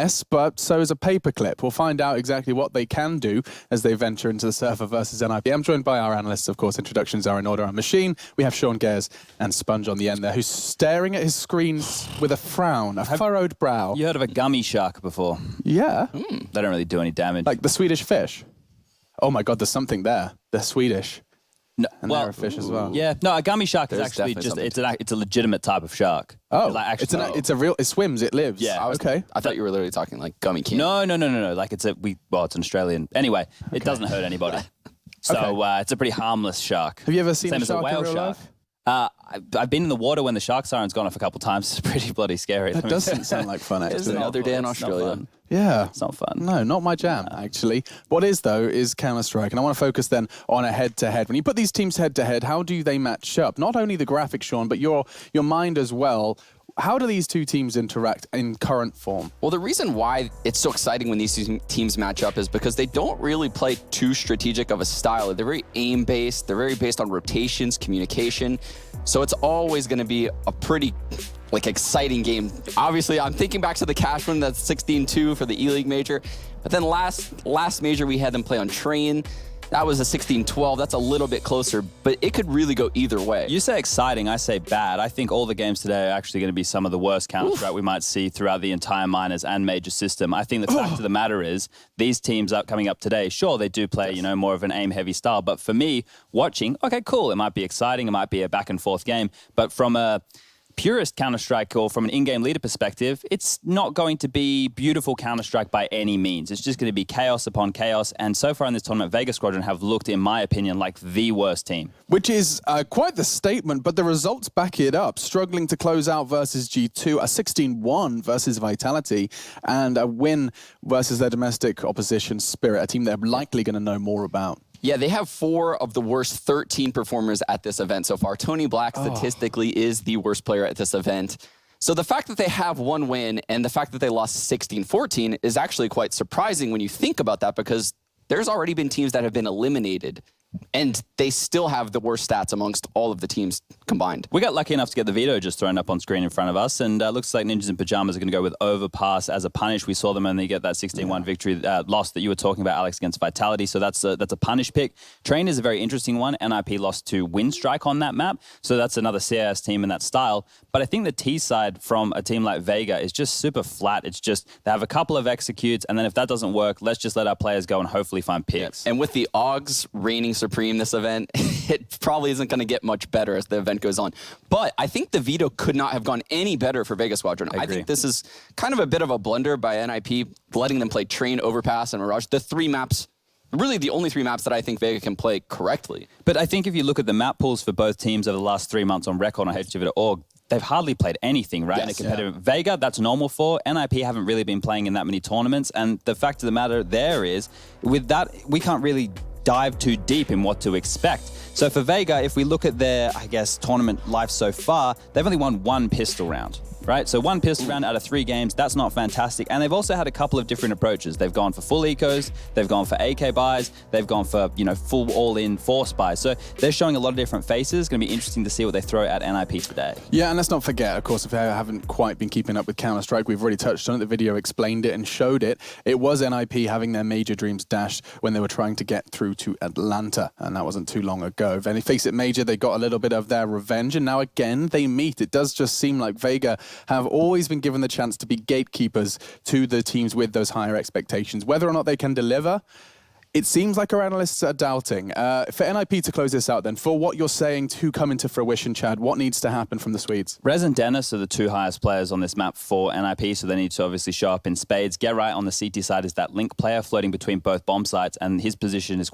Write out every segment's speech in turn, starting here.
yes, but so is a paperclip. We'll find out exactly what they can do as they venture into the server versus NiP. I'm joined by our analysts, of course. Introductions are in order on Machine. We have Sean Gares and Sponge on the end there, who's staring at his screens with a frown, a furrowed brow. You heard of a gummy shark before? Yeah. They don't really do any damage. Like the Swedish fish. Oh my God, there's something there. They're Swedish. No, And they're a fish as well. Yeah, no, a gummy shark is There's actually just, definitely it's a legitimate type of shark. Oh, Like, actually, it's a real, it swims, it lives. Yeah. Okay. I thought you were literally talking like gummy candy. No. Like it's it's an Australian. Anyway, it doesn't hurt anybody. So it's a pretty harmless shark. Have you ever seen Same a as a shark in whale real shark. life? I've been in the water when the shark siren's gone off a couple of times. It's pretty bloody scary. That doesn't sound like fun, actually. The other day in It's not Australia. fun. Yeah. It's not fun. No, not my jam, actually. What is, though, is Counter-Strike. And I want to focus then on a head-to-head. When you put these teams head-to-head, how do they match up? Not only the graphics, Sean, but your mind as well. How do these two teams interact in current form? Well, the reason why it's so exciting when these two teams match up is because they don't really play too strategic of a style. They're very aim-based. They're very based on rotations, communication. So it's always going to be a pretty exciting game. Obviously, I'm thinking back to the cash run, that's 16-2 for the E-League major. But then last major, we had them play on Train. That was a 16-12. That's a little bit closer, but it could really go either way. You say exciting, I say bad. I think all the games today are actually going to be some of the worst Counter-Strike we might see throughout the entire minors and major system. I think the fact of the matter is, these teams coming up today, sure, they do play, more of an aim-heavy style, but for me, watching, okay, cool, it might be exciting, it might be a back-and-forth game, but from a purist Counter-Strike or from an in-game leader perspective, it's not going to be beautiful Counter-Strike by any means. It's just going to be chaos upon chaos. And so far in this tournament, Vega Squadron have looked, in my opinion, like the worst team. Which is quite the statement, but the results back it up. Struggling to close out versus G2, a 16-1 versus Vitality, and a win versus their domestic opposition, Spirit, a team they're likely going to know more about. Yeah, they have 4 of the worst 13 performers at this event so far. Tony Black statistically is the worst player at this event. So the fact that they have one win and the fact that they lost 16-14 is actually quite surprising when you think about that, because there's already been teams that have been eliminated and they still have the worst stats amongst all of the teams combined. We got lucky enough to get the veto just thrown up on screen in front of us, and looks like Ninjas in Pajamas are going to go with Overpass as a punish. We saw them and they get that 16-1 victory loss that you were talking about, Alex, against Vitality, so that's a punish pick. Train is a very interesting one. NiP lost to Windstrike on that map, so that's another CIS team in that style. But I think the T side from a team like Vega is just super flat. It's just they have a couple of executes, and then if that doesn't work, let's just let our players go and hopefully find picks. And with the Augs reigning supreme this event, it probably isn't going to get much better as the event goes on. But I think the veto could not have gone any better for Vega Squadron. I think this is kind of a bit of a blunder by NiP, letting them play Train, Overpass, and Mirage. The 3 maps, really the only 3 maps that I think Vega can play correctly. But I think if you look at the map pools for both teams over the last 3 months on record on HGV.org, they've hardly played anything, right? In a competitive Vega, that's normal for. NiP haven't really been playing in that many tournaments. And the fact of the matter there is, with that, we can't really dive too deep in what to expect. So for Vega, if we look at their, I guess, tournament life so far, they've only won 1 pistol round, right? So 1 pistol round out of 3 games, that's not fantastic. And they've also had a couple of different approaches. They've gone for full ecos, they've gone for AK buys, they've gone for, full all-in force buys. So they're showing a lot of different faces. It's going to be interesting to see what they throw at NiP today. Yeah, and let's not forget, of course, if you haven't quite been keeping up with Counter-Strike, we've already touched on it. The video explained it and showed it. It was NiP having their major dreams dashed when they were trying to get through to Atlanta, and that wasn't too long ago. Then they face it major, they got a little bit of their revenge, and now again they meet. It does just seem like Vega have always been given the chance to be gatekeepers to the teams with those higher expectations. Whether or not they can deliver, it seems like our analysts are doubting. For NiP to close this out then, for what you're saying to come into fruition, Chad, what needs to happen from the Swedes? Rez and Dennis are the 2 highest players on this map for NiP, so they need to obviously show up in spades. Gerai on the CT side is that link player floating between both bomb sites, and his position is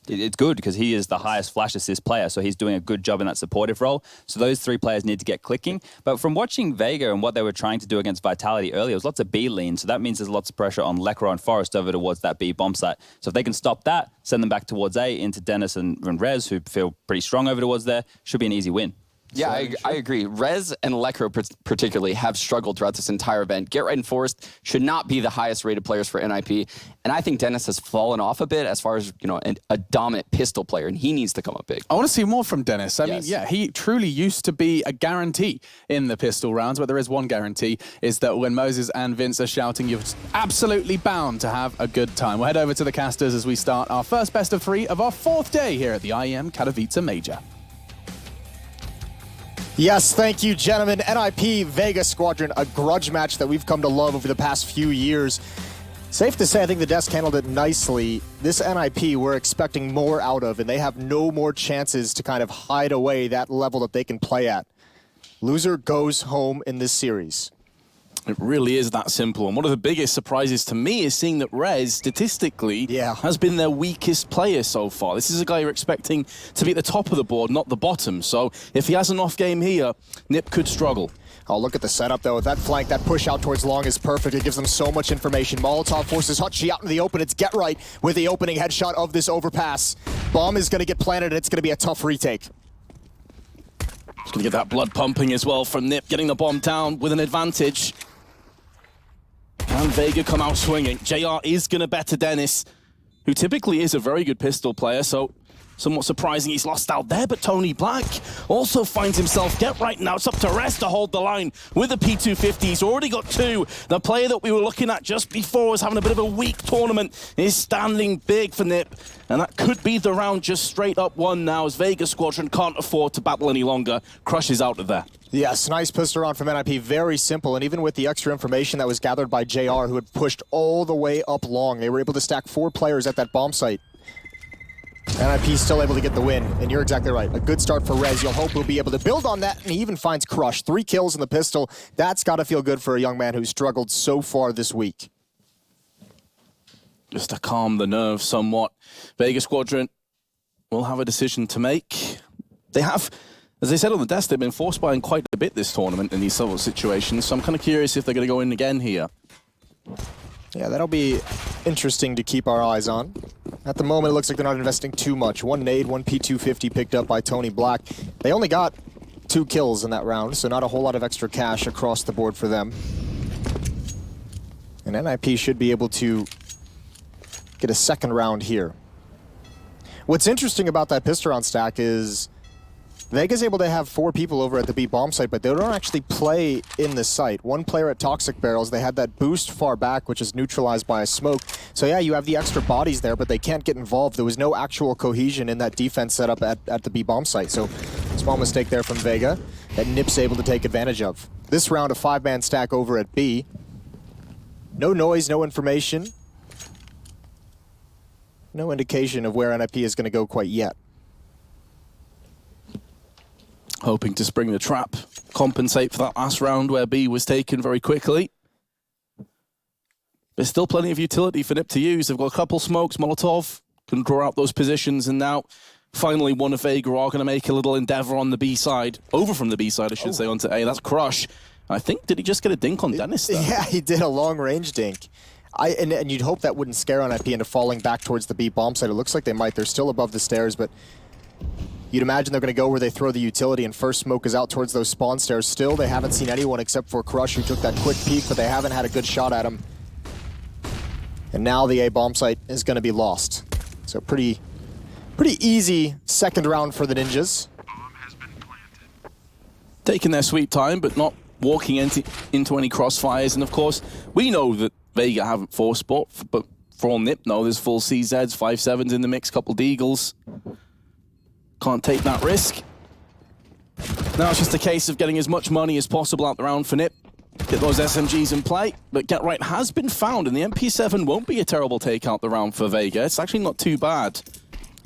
it's good because he is the highest flash assist player, so he's doing a good job in that supportive role. So those 3 players need to get clicking. But from watching Vega and what they were trying to do against Vitality earlier, it was lots of B lean, so that means there's lots of pressure on Lecro and Forest over towards that B bomb site. So if they can stop that, send them back towards A into Dennis and Rez, who feel pretty strong over towards there, should be an easy win. Yeah, I agree. Rez and Lekro particularly have struggled throughout this entire event. Get Right and Forrest should not be the highest rated players for NiP. And I think Dennis has fallen off a bit as far as, a dominant pistol player, and he needs to come up big. I want to see more from Dennis. I mean, yeah, he truly used to be a guarantee in the pistol rounds, but there is one guarantee, is that when Moses and Vince are shouting, you're absolutely bound to have a good time. We'll head over to the casters as we start our first best of 3 of our 4th day here at the IEM Katowice Major. Yes, thank you, gentlemen. NiP Vega Squadron, a grudge match that we've come to love over the past few years. Safe to say, I think the desk handled it nicely. This NiP we're expecting more out of, and they have no more chances to kind of hide away that level that they can play at. Loser goes home in this series. It really is that simple. And one of the biggest surprises to me is seeing that Rez, statistically, has been their weakest player so far. This is a guy you're expecting to be at the top of the board, not the bottom. So if he has an off game here, NiP could struggle. Oh, look at the setup, though. That flank, that push out towards long is perfect. It gives them so much information. Molotov forces Hutchie out in the open. It's Get Right with the opening headshot of this overpass. Bomb is going to get planted, and it's going to be a tough retake. It's going to get that blood pumping as well from NiP, getting the bomb down with an advantage. And Vega come out swinging. JR is going to better Dennis, who typically is a very good pistol player, so somewhat surprising he's lost out there, but Tony Black also finds himself Get Right now. It's up to Rez to hold the line with the P250. He's already got 2. The player that we were looking at just before was having a bit of a weak tournament is standing big for NiP, and that could be the round just straight up 1 now as Vega Squadron can't afford to battle any longer. Crush is out of there. Yes, nice pistol round from NiP, very simple, and even with the extra information that was gathered by JR, who had pushed all the way up long, they were able to stack 4 players at that bomb site. NiP still able to get the win, and you're exactly right. A good start for Rez. You'll hope we'll be able to build on that, and he even finds Crush. 3 kills in the pistol. That's got to feel good for a young man who's struggled so far this week. Just to calm the nerves somewhat. Vega Squadron will have a decision to make. They have, as I said on the desk, they've been force buying quite a bit this tournament in these sort of situations, so I'm kind of curious if they're going to go in again here. Yeah, that'll be interesting to keep our eyes on. At the moment, it looks like they're not investing too much. 1 nade, 1 P250 picked up by Tony Black. They only got 2 kills in that round, so not a whole lot of extra cash across the board for them. And NiP should be able to get a second round here. What's interesting about that pistol round stack is Vega's able to have 4 people over at the B bomb site, but they don't actually play in the site. 1 player at Toxic Barrels, they had that boost far back, which is neutralized by a smoke. So yeah, you have the extra bodies there, but they can't get involved. There was no actual cohesion in that defense setup at the B bomb site. So small mistake there from Vega that NiP's able to take advantage of. This round, a 5-man stack over at B. No noise, no information. No indication of where NiP is going to go quite yet. Hoping to spring the trap, compensate for that last round where B was taken very quickly. There's still plenty of utility for NiP to use. They've got a couple smokes, Molotov can draw out those positions, and now finally one of Vega are going to make a little endeavor on the B side, over from the B side, I should say, onto A. That's Crush. I think, did he just get a dink on Dennis there? Yeah, he did a long-range dink. And you'd hope that wouldn't scare NiP into falling back towards the B bomb site. It looks like they might. They're still above the stairs, but you'd imagine they're going to go where they throw the utility, and first smoke is out towards those spawn stairs. Still, they haven't seen anyone except for Crush, who took that quick peek, but they haven't had a good shot at him. And now the A bomb site is going to be lost. So pretty easy second round for the Ninjas. Taking their sweet time, but not walking into any crossfires. And of course, we know that Vega haven't force bought, but for all NiP, no, there's full CZs, 5.7s in the mix, couple Deagles. Can't take that risk. Now it's just a case of getting as much money as possible out the round for NiP. Get those SMGs in play, but Get Right has been found, and the MP7 won't be a terrible take out the round for Vega. It's actually not too bad.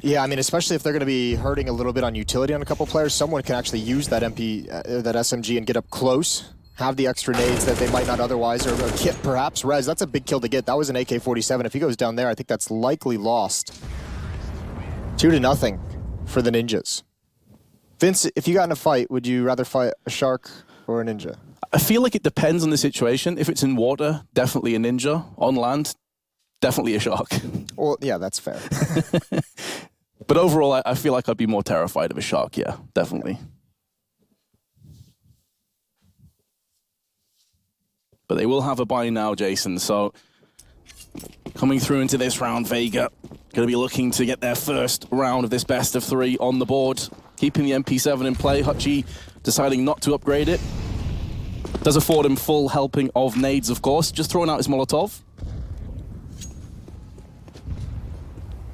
Yeah, I mean, especially if they're going to be hurting a little bit on utility on a couple players, someone can actually use that that SMG and get up close, have the extra nades that they might not otherwise, or a kit perhaps. Rez, that's a big kill to get. That was an AK-47. If he goes down there, I think that's likely lost. 2-0 for the Ninjas. Vince, if you got in a fight, would you rather fight a shark or a ninja? I feel like it depends on the situation. If it's in water, definitely a ninja. On land, definitely a shark. Well, yeah, that's fair. But overall, I feel like I'd be more terrified of a shark, yeah, definitely. But they will have a buy now, Jason. So coming through into this round, Vega going to be looking to get their first round of this best of 3 on the board. Keeping the MP7 in play. Hutchie deciding not to upgrade it. Does afford him full helping of nades, of course. Just throwing out his Molotov.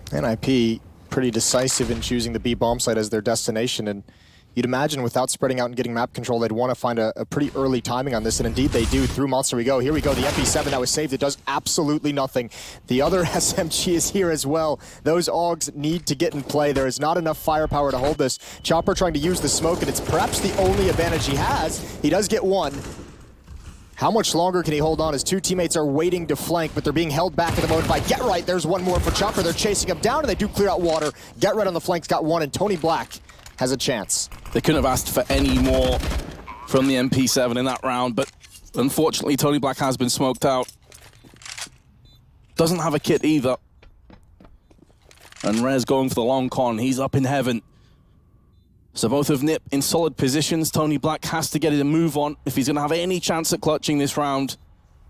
NiP pretty decisive in choosing the B bomb site as their destination, and you'd imagine without spreading out and getting map control, they'd want to find a pretty early timing on this, and indeed they do. Through Monster we go. Here we go, the MP7 that was saved. It does absolutely nothing. The other SMG is here as well. Those AUGs need to get in play. There is not enough firepower to hold this. Chopper trying to use the smoke, and it's perhaps the only advantage he has. He does get one. How much longer can he hold on? His 2 teammates are waiting to flank, but they're being held back at the moment by Get Right. There's one more for Chopper. They're chasing him down, and they do clear out water. Get Right on the flanks got one, and Tony Black has a chance. They couldn't have asked for any more from the MP7 in that round, but unfortunately Tony Black has been smoked out. Doesn't have a kit either. And Rez going for the long con. He's up in heaven. So both of NiP in solid positions. Tony Black has to get a move on if he's going to have any chance at clutching this round.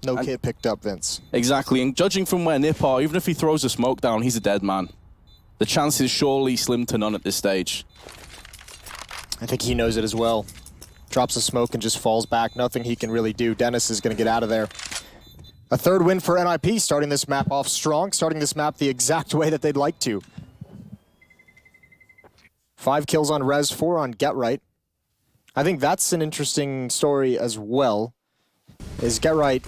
No kit picked up, Vince. Exactly, and judging from where NiP are, even if he throws a smoke down, he's a dead man. The chance is surely slim to none at this stage. I think he knows it as well. Drops a smoke and just falls back. Nothing he can really do. Dennis is going to get out of there. A third win for NiP, starting this map off strong, starting this map the exact way that they'd like to. 5 kills on Ro4 on Get Right. I think that's an interesting story as well. Is Get Right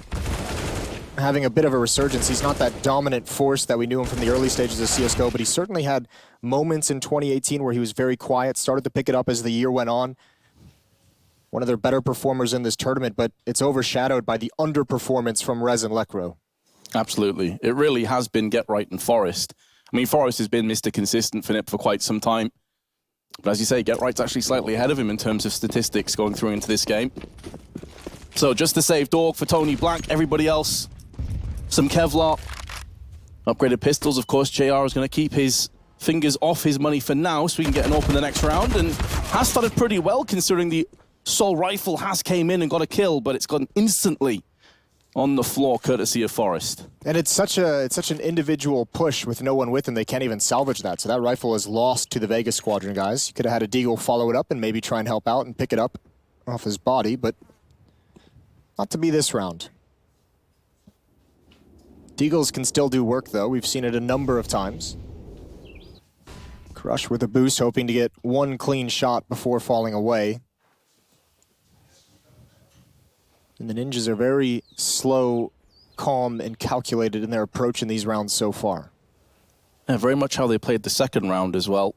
having a bit of a resurgence? He's not that dominant force that we knew him from the early stages of CSGO, but he certainly had moments in 2018 where he was very quiet, started to pick it up as the year went on. One of their better performers in this tournament, but it's overshadowed by the underperformance from Rez and Lecro. Absolutely. It really has been Get Right and Forest. I mean, Forest has been Mr. Consistent for NiP for quite some time. But as you say, Get Right's actually slightly ahead of him in terms of statistics going through into this game. So just the saved AUG for Tony Black. Everybody else, some Kevlar. Upgraded pistols, of course. JR is going to keep his fingers off his money for now so we can get an open the next round. And has started pretty well considering the Sol rifle has came in and got a kill, but it's gone instantly on the floor courtesy of Forest. And it's such an individual push with no one with him, they can't even salvage that. So that rifle is lost to the Vega Squadron guys. You could have had a Deagle follow it up and maybe try and help out and pick it up off his body, but not to be this round. Deagles can still do work though. We've seen it a number of times. Crush with a boost, hoping to get one clean shot before falling away. And the Ninjas are very slow, calm, and calculated in their approach in these rounds so far. Yeah, very much how they played the second round as well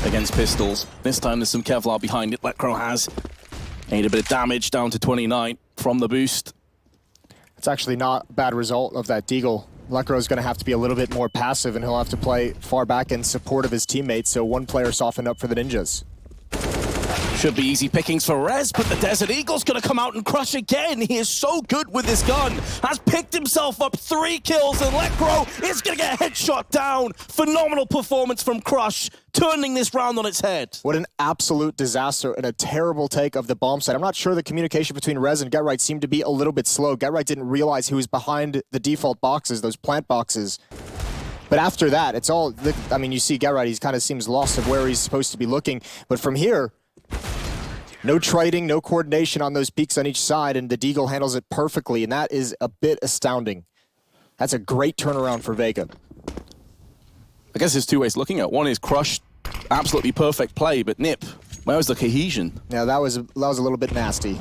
against pistols. This time there's some Kevlar behind it. Lecro has made a bit of damage down to 29 from the boost. It's actually not a bad result of that Deagle. Lecro's going to have to be a little bit more passive, and he'll have to play far back in support of his teammates, so one player softened up for the Ninjas. Should be easy pickings for Rez, but the Desert Eagle's going to come out and crush again. He is so good with this gun. Has picked himself up 3 kills, and Lecro is going to get a headshot down. Phenomenal performance from Crush, turning this round on its head. What an absolute disaster and a terrible take of the bomb site. I'm not sure the communication between Rez and Get Right seemed to be a little bit slow. Get Right didn't realize he was behind the default boxes, those plant boxes. But after that, it's all, I mean, you see Get Right, he kind of seems lost of where he's supposed to be looking. But from here, no trading, no coordination on those peaks on each side, and the Deagle handles it perfectly, and that is a bit astounding. That's a great turnaround for Vega. I guess there's 2 ways looking at it. One is Crush, absolutely perfect play, but NiP, where was the cohesion? Yeah, that was a little bit nasty.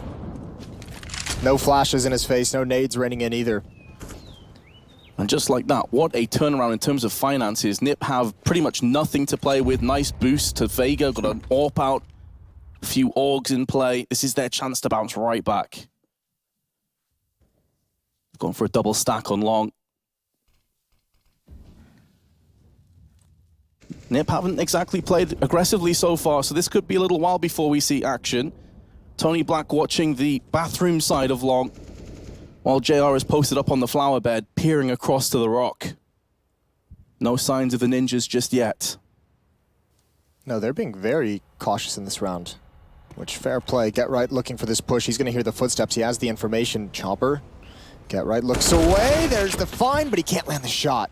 No flashes in his face, no nades raining in either. And just like that, what a turnaround in terms of finances. NiP have pretty much nothing to play with. Nice boost to Vega, got an AWP out. A few AUGs in play. This is their chance to bounce right back. Going for a double stack on long. NiP haven't exactly played aggressively so far, so this could be a little while before we see action. Tony Black watching the bathroom side of long, while JR is posted up on the flower bed, peering across to the rock. No signs of the Ninjas just yet. No, they're being very cautious in this round. Which, fair play. Get Right looking for this push. He's going to hear the footsteps. He has the information. Chopper Get right, looks away. There's the find, but he can't land the shot.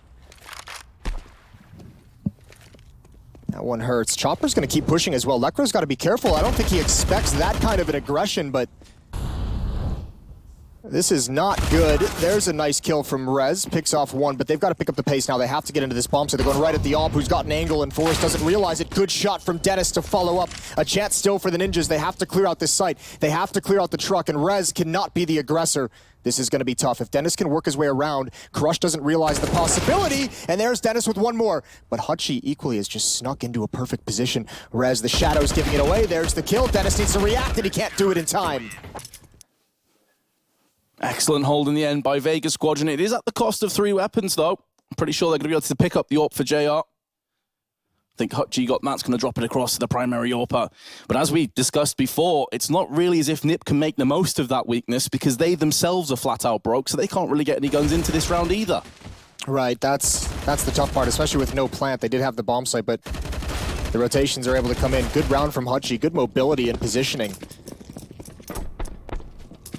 That one hurts. Chopper's going to keep pushing as well. Lekro's got to be careful. I don't think he expects that kind of an aggression, but this is not good. There's a nice kill from Rez. Picks off one, but they've got to pick up the pace now. They have to get into this bomb, so they're going right at the AWP, who's got an angle, and Forrest doesn't realize it. Good shot from Dennis to follow up. A chance still for the Ninjas. They have to clear out this site. They have to clear out the truck, and Rez cannot be the aggressor. This is going to be tough. If Dennis can work his way around, Crush doesn't realize the possibility, and there's Dennis with one more. But Hutchie equally has just snuck into a perfect position. Rez, the Shadow's giving it away. There's the kill. Dennis needs to react, and he can't do it in time. Excellent hold in the end by Vega Squadron. It is at the cost of 3 weapons, though. I'm pretty sure they're going to be able to pick up the AWP for JR. I think Hutchie got that's going to drop it across to the primary AWPer. But as we discussed before, it's not really as if NiP can make the most of that weakness because they themselves are flat out broke, so they can't really get any guns into this round either. Right, that's the tough part, especially with no plant. They did have the bomb site, but the rotations are able to come in. Good round from Hutchie, good mobility and positioning.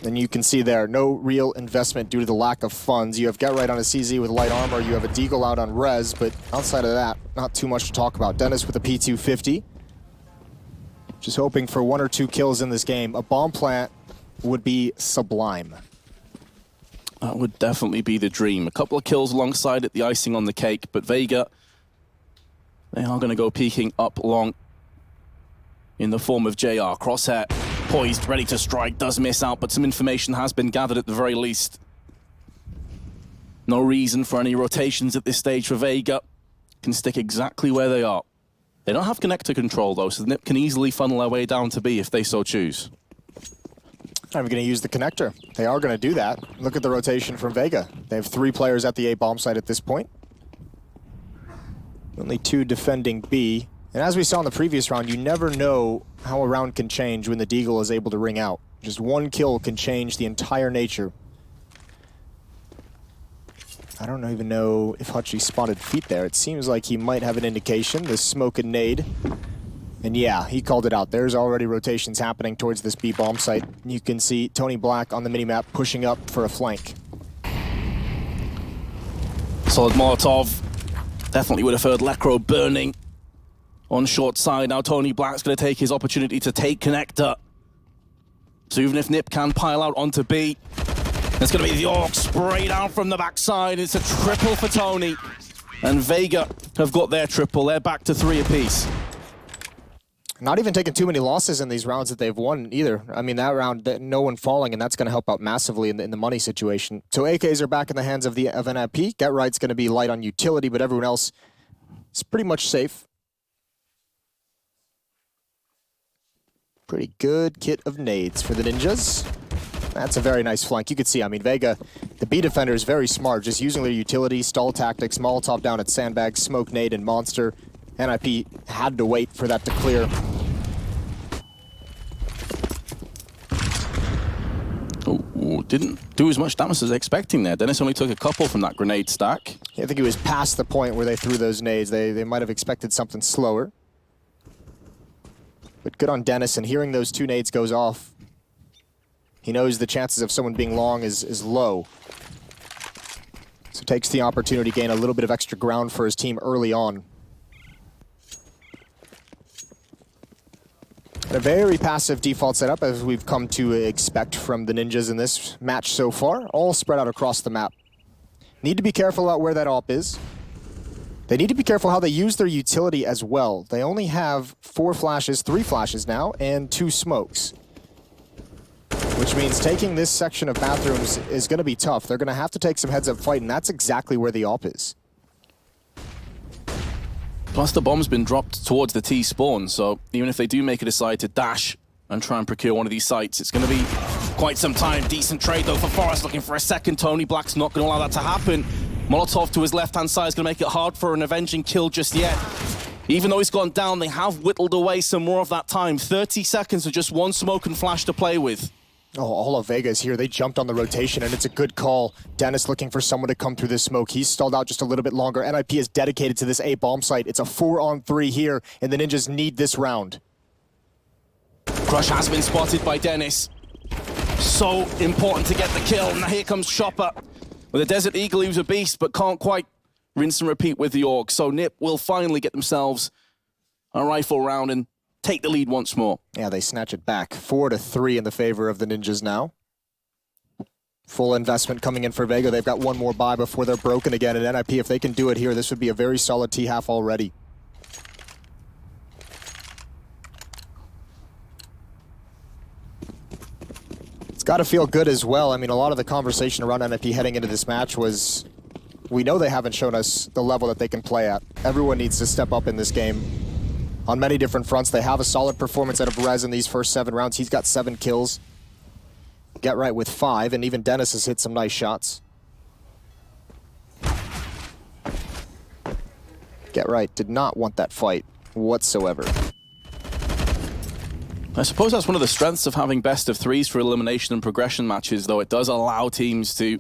And you can see there, no real investment due to the lack of funds. You have Get Right on a CZ with light armor, you have a Deagle out on Rez, but outside of that, not too much to talk about. Dennis with a P250. Just hoping for 1 or 2 kills in this game. A bomb plant would be sublime. That would definitely be the dream. A couple of kills alongside it, the icing on the cake, but Vega, they are going to go peeking up long in the form of JR. Crosshair poised, ready to strike, does miss out, but some information has been gathered at the very least. No reason for any rotations at this stage for Vega. Can stick exactly where they are. They don't have connector control though, so NiP can easily funnel their way down to B if they so choose. I'm going to use the connector. They are going to do that. Look at the rotation from Vega. They have 3 players at the A bomb site at this point. Only 2 defending B. And as we saw in the previous round, you never know how a round can change when the Deagle is able to ring out. Just 1 kill can change the entire nature. I don't even know if Hutchie spotted feet there. It seems like he might have an indication. The smoke and nade. And yeah, he called it out. There's already rotations happening towards this B bomb site. You can see Tony Black on the minimap pushing up for a flank. Solid Molotov. Definitely would have heard Lekro burning on short side. Now Tony Black's going to take his opportunity to take connector. So even if NiP can pile out onto B, there's going to be the AWP spray down from the backside. It's a triple for Tony. And Vega have got their triple. They're back to 3 apiece. Not even taking too many losses in these rounds that they've won either. I mean, that round, no one falling, and that's going to help out massively in the money situation. So AKs are back in the hands of NiP. Get Right's going to be light on utility, but everyone else is pretty much safe. Pretty good kit of nades for the Ninjas. That's a very nice flank. You can see, I mean, Vega, the B defender is very smart, just using their utility, stall tactics, Molotov down at sandbag, smoke nade, and monster. NiP had to wait for that to clear. Oh, didn't do as much damage as expecting there. Dennis only took a couple from that grenade stack. I think he was past the point where they threw those nades. They might have expected something slower. But good on Dennis, and hearing those 2 nades goes off, he knows the chances of someone being long is low. So takes the opportunity to gain a little bit of extra ground for his team early on. And a very passive default setup, as we've come to expect from the Ninjas in this match so far, all spread out across the map. Need to be careful about where that AWP is. They need to be careful how they use their utility as well. They only have 4 flashes, 3 flashes now, and 2 smokes. Which means taking this section of bathrooms is going to be tough. They're going to have to take some heads-up fight, and that's exactly where the AWP is. Plus the bomb's been dropped towards the T spawn, so even if they do make a decide to dash and try and procure one of these sites, it's going to be quite some time. Decent trade though for Forrest, looking for a second. Tony Black's not going to allow that to happen. Molotov to his left-hand side is going to make it hard for an avenging kill just yet. Even though he's gone down, they have whittled away some more of that time. 30 seconds of just 1 smoke and flash to play with. Oh, all of Vega is here. They jumped on the rotation, and it's a good call. Dennis looking for someone to come through this smoke. He's stalled out just a little bit longer. NiP is dedicated to this A bomb site. It's a 4-on-3 here, and the Ninjas need this round. Crush has been spotted by Dennis. So important to get the kill. Now here comes Chopper. With a Desert Eagle, who's a beast, but can't quite rinse and repeat with the AUG. So NiP will finally get themselves a rifle round and take the lead once more. Yeah, they snatch it back. 4-3 in the favor of the Ninjas now. Full investment coming in for Vega. They've got one more buy before they're broken again. And NiP, if they can do it here, this would be a very solid T-half already. It's got to feel good as well. I mean, a lot of the conversation around NiP heading into this match was, we know they haven't shown us the level that they can play at. Everyone needs to step up in this game on many different fronts. They have a solid performance out of Rez in these first 7 rounds. He's got 7 kills. Get right with 5, and even Dennis has hit some nice shots. Get right did not want that fight whatsoever. I suppose that's one of the strengths of having best of 3s for elimination and progression matches, though it does allow teams to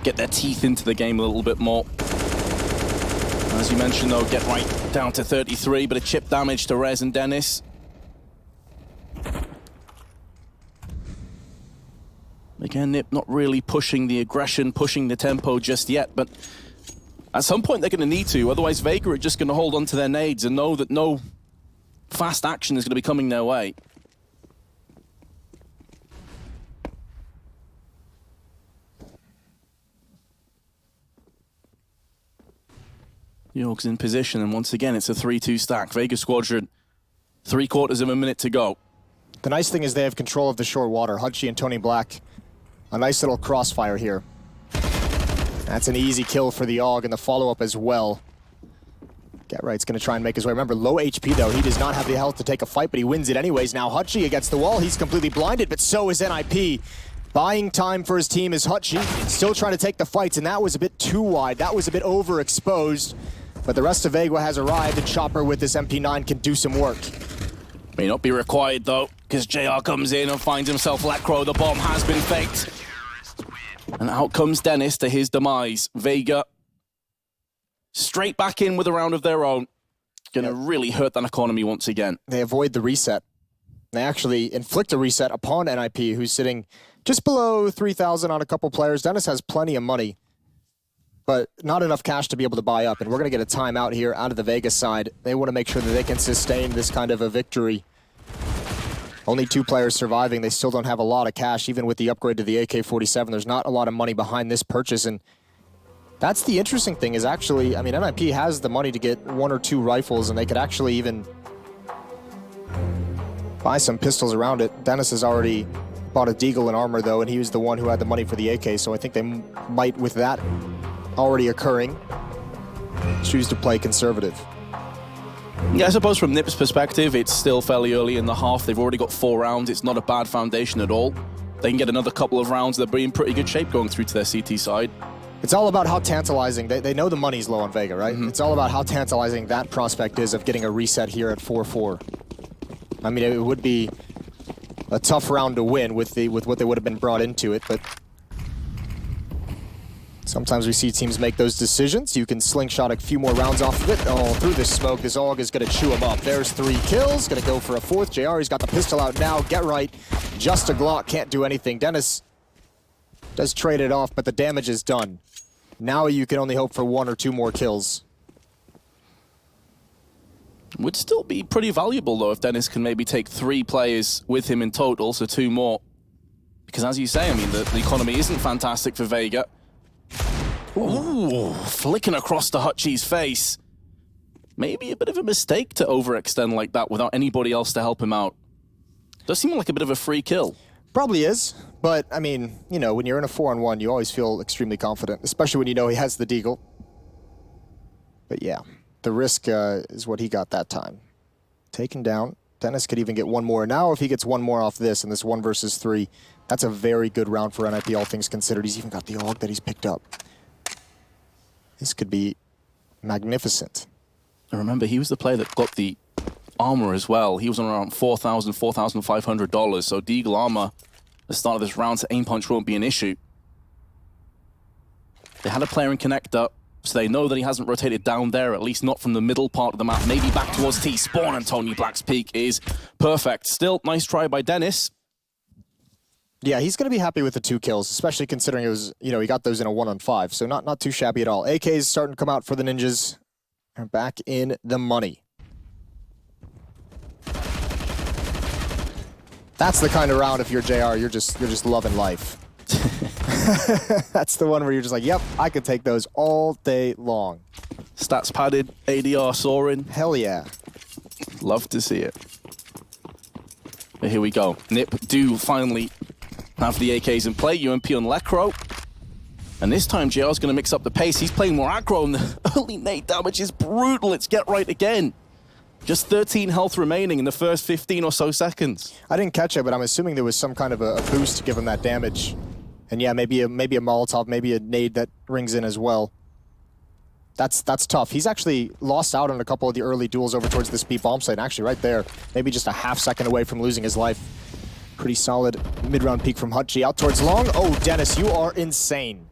get their teeth into the game a little bit more. As you mentioned, though, Get right down to 33, but a chip damage to Rez and Dennis. Again, NiP not really pushing the aggression, pushing the tempo just yet, but at some point they're going to need to, otherwise Vega are just going to hold on to their nades and know that no fast action is going to be coming their way. York's in position, and once again it's a 3-2 stack. Vega Squadron, 3/4 of a minute to go. The nice thing is they have control of the short water. Hutchie and Tony Black, a nice little crossfire here. That's an easy kill for the AUG, and the follow-up as well. Get right's going to try and make his way. Remember, low HP though. He does not have the health to take a fight, but he wins it anyways. Now Hutchie against the wall. He's completely blinded, but so is NiP. Buying time for his team is Hutchie. Still trying to take the fights, and that was a bit too wide. That was a bit overexposed. But the rest of Vega has arrived, and Chopper with this MP9 can do some work. May not be required though, because JR comes in and finds himself Lecro. The bomb has been faked. And out comes Dennis to his demise. Vega straight back in with a round of their own. Gonna really hurt that economy once again. They avoid the reset. They actually inflict a reset upon NiP, who's sitting just below 3,000 on a couple players. Dennis has plenty of money, but not enough cash to be able to buy up. And we're going to get a timeout here out of the Vegas side. They want to make sure that they can sustain this kind of a victory. Only 2 players surviving. They still don't have a lot of cash, even with the upgrade to the AK-47. There's not a lot of money behind this purchase. And that's the interesting thing is actually, I mean, NiP has the money to get 1 or 2 rifles, and they could actually even buy some pistols around it. Dennis has already bought a Deagle and armor, though, and he was the one who had the money for the AK. So I think they might, with that already occurring, choose to play conservative. Yeah, I suppose from NiP's perspective, it's still fairly early in the half. They've already got 4 rounds. It's not a bad foundation at all. They can get another couple of rounds. They'll be in pretty good shape going through to their CT side. It's all about how tantalizing, they know the money's low on Vega, right? It's all about how tantalizing that prospect is of getting a reset here at 4-4. I mean, it would be a tough round to win with what they would have been brought into it, but sometimes we see teams make those decisions. You can slingshot a few more rounds off of it. Oh, through this smoke, this AUG is going to chew him up. There's 3 kills, going to go for a 4th. JR, he's got the pistol out now. Get right, just a Glock, can't do anything. Dennis does trade it off, but the damage is done. Now you can only hope for 1 or 2 more kills. Would still be pretty valuable, though, if Dennis can maybe take 3 players with him in total, so 2 more. Because as you say, I mean, the economy isn't fantastic for Vega. Ooh, flicking across the Hutchie's face. Maybe a bit of a mistake to overextend like that without anybody else to help him out. Does seem like a bit of a free kill. Probably is, but I mean, you know, when you're in a 4-on-1, you always feel extremely confident, especially when you know he has the Deagle. But yeah, the risk is what he got that time. Taken down. Dennis could even get 1 more. Now if he gets 1 more off this, and this 1 versus 3, that's a very good round for NiP, all things considered. He's even got the AUG that he's picked up. This could be magnificent. And remember, he was the player that got the armor as well. He was on around $4,000, $4,500, so Deagle armor at the start of this round, so aim punch won't be an issue. They had a player in connector, so they know that he hasn't rotated down there, at least not from the middll part of the map, maybe back towards T-spawn, and Tony Black's peak is perfect. Still, nice try by Dennis. Yeah, he's going to be happy with the 2 kills, especially considering it was, you know, he got those in a 1-on-5, so not too shabby at all. AK's starting to come out for the Ninjas. They're back in the money. That's the kind of round, if you're JR, you're just loving life. That's the one where you're just like, yep, I could take those all day long. Stats padded, ADR soaring. Hell yeah. Love to see it. But here we go. NiP do finally have the AKs in play. UMP on Lecro. And this time, JR's going to mix up the pace. He's playing more aggro, and the early nade damage is brutal. It's Get Right again. Just 13 health remaining in the first 15 or so seconds. I didn't catch it, but I'm assuming there was some kind of a boost to give him that damage. And yeah, maybe a Molotov, maybe a nade that rings in as well. That's tough. He's actually lost out on a couple of the early duels over towards this B bomb site. Actually, right there, maybe just a half second away from losing his life. Pretty solid mid-round peek from Hutchie. Out towards long. Oh, Dennis, you are insane.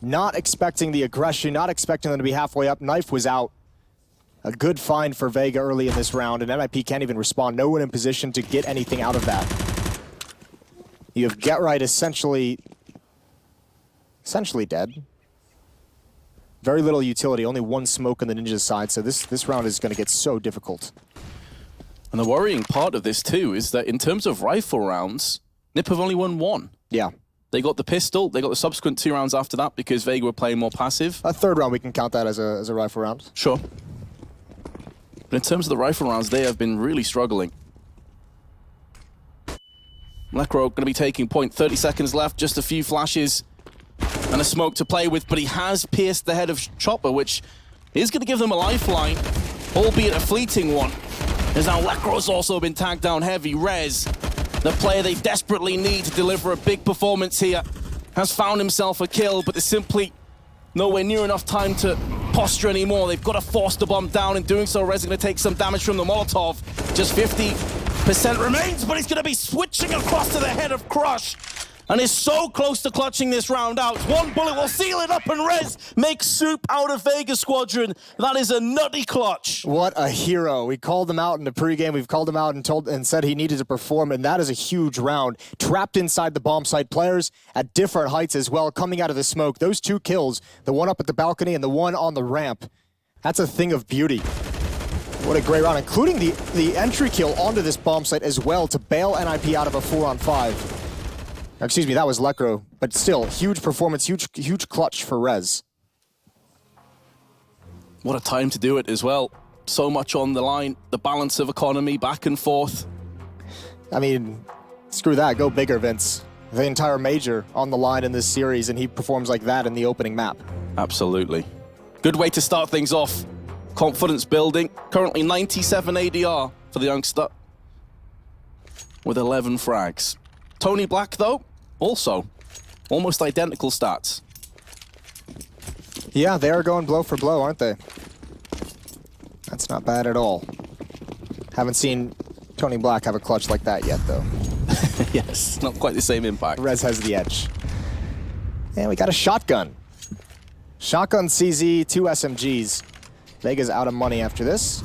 Not expecting the aggression, not expecting them to be halfway up. Knife was out. A good find for Vega early in this round, and NiP can't even respond. No one in position to get anything out of that. You have Get Right essentially dead. Very little utility, only 1 smoke on the Ninja's side, so this round is going to get so difficult. And the worrying part of this too is that in terms of rifle rounds, NiP have only won 1. Yeah. They got the pistol, they got the subsequent 2 rounds after that because Vega were playing more passive. A 3rd round, we can count that as a rifle round. Sure. But in terms of the rifle rounds, they have been really struggling. Lecro going to be taking point, 30 seconds left, just a few flashes and a smoke to play with, but he has pierced the head of Chopper, which is going to give them a lifeline, albeit a fleeting one. As now Lecro's also been tagged down heavy. Rez, the player they desperately need to deliver a big performance here, has found himself a kill, but there's simply nowhere near enough time to posture anymore. They've got to force the bomb down. In doing so, Rez is going to take some damage from the Molotov. Just 50% remains, but he's going to be switching across to the head of Crush. And is so close to clutching this round out. 1 bullet will seal it up, and Rez makes soup out of Vega Squadron. That is a nutty clutch. What a hero. We called him out in the pregame. We've called him out and said he needed to perform, and that is a huge round. Trapped inside the bomb site, players at different heights as well, coming out of the smoke. Those 2 kills, the one up at the balcony and the one on the ramp, that's a thing of beauty. What a great round, including the entry kill onto this bomb site as well to bail NiP out of a 4-on-5. Excuse me, that was Lecro, but still, huge performance, huge clutch for Rez. What a time to do it as well. So much on the line, the balance of economy, back and forth. I mean, screw that, go bigger, Vince. The entire major on the line in this series, and he performs like that in the opening map. Absolutely. Good way to start things off. Confidence building. Currently 97 ADR for the youngster with 11 frags. Tony Black, though, also almost identical stats. Yeah, they are going blow for blow, aren't they? That's not bad at all. Haven't seen Tony Black have a clutch like that yet, though. Yes, not quite the same impact. Rez has the edge. And we got a shotgun. Shotgun CZ, 2 SMGs. Vega's out of money after this.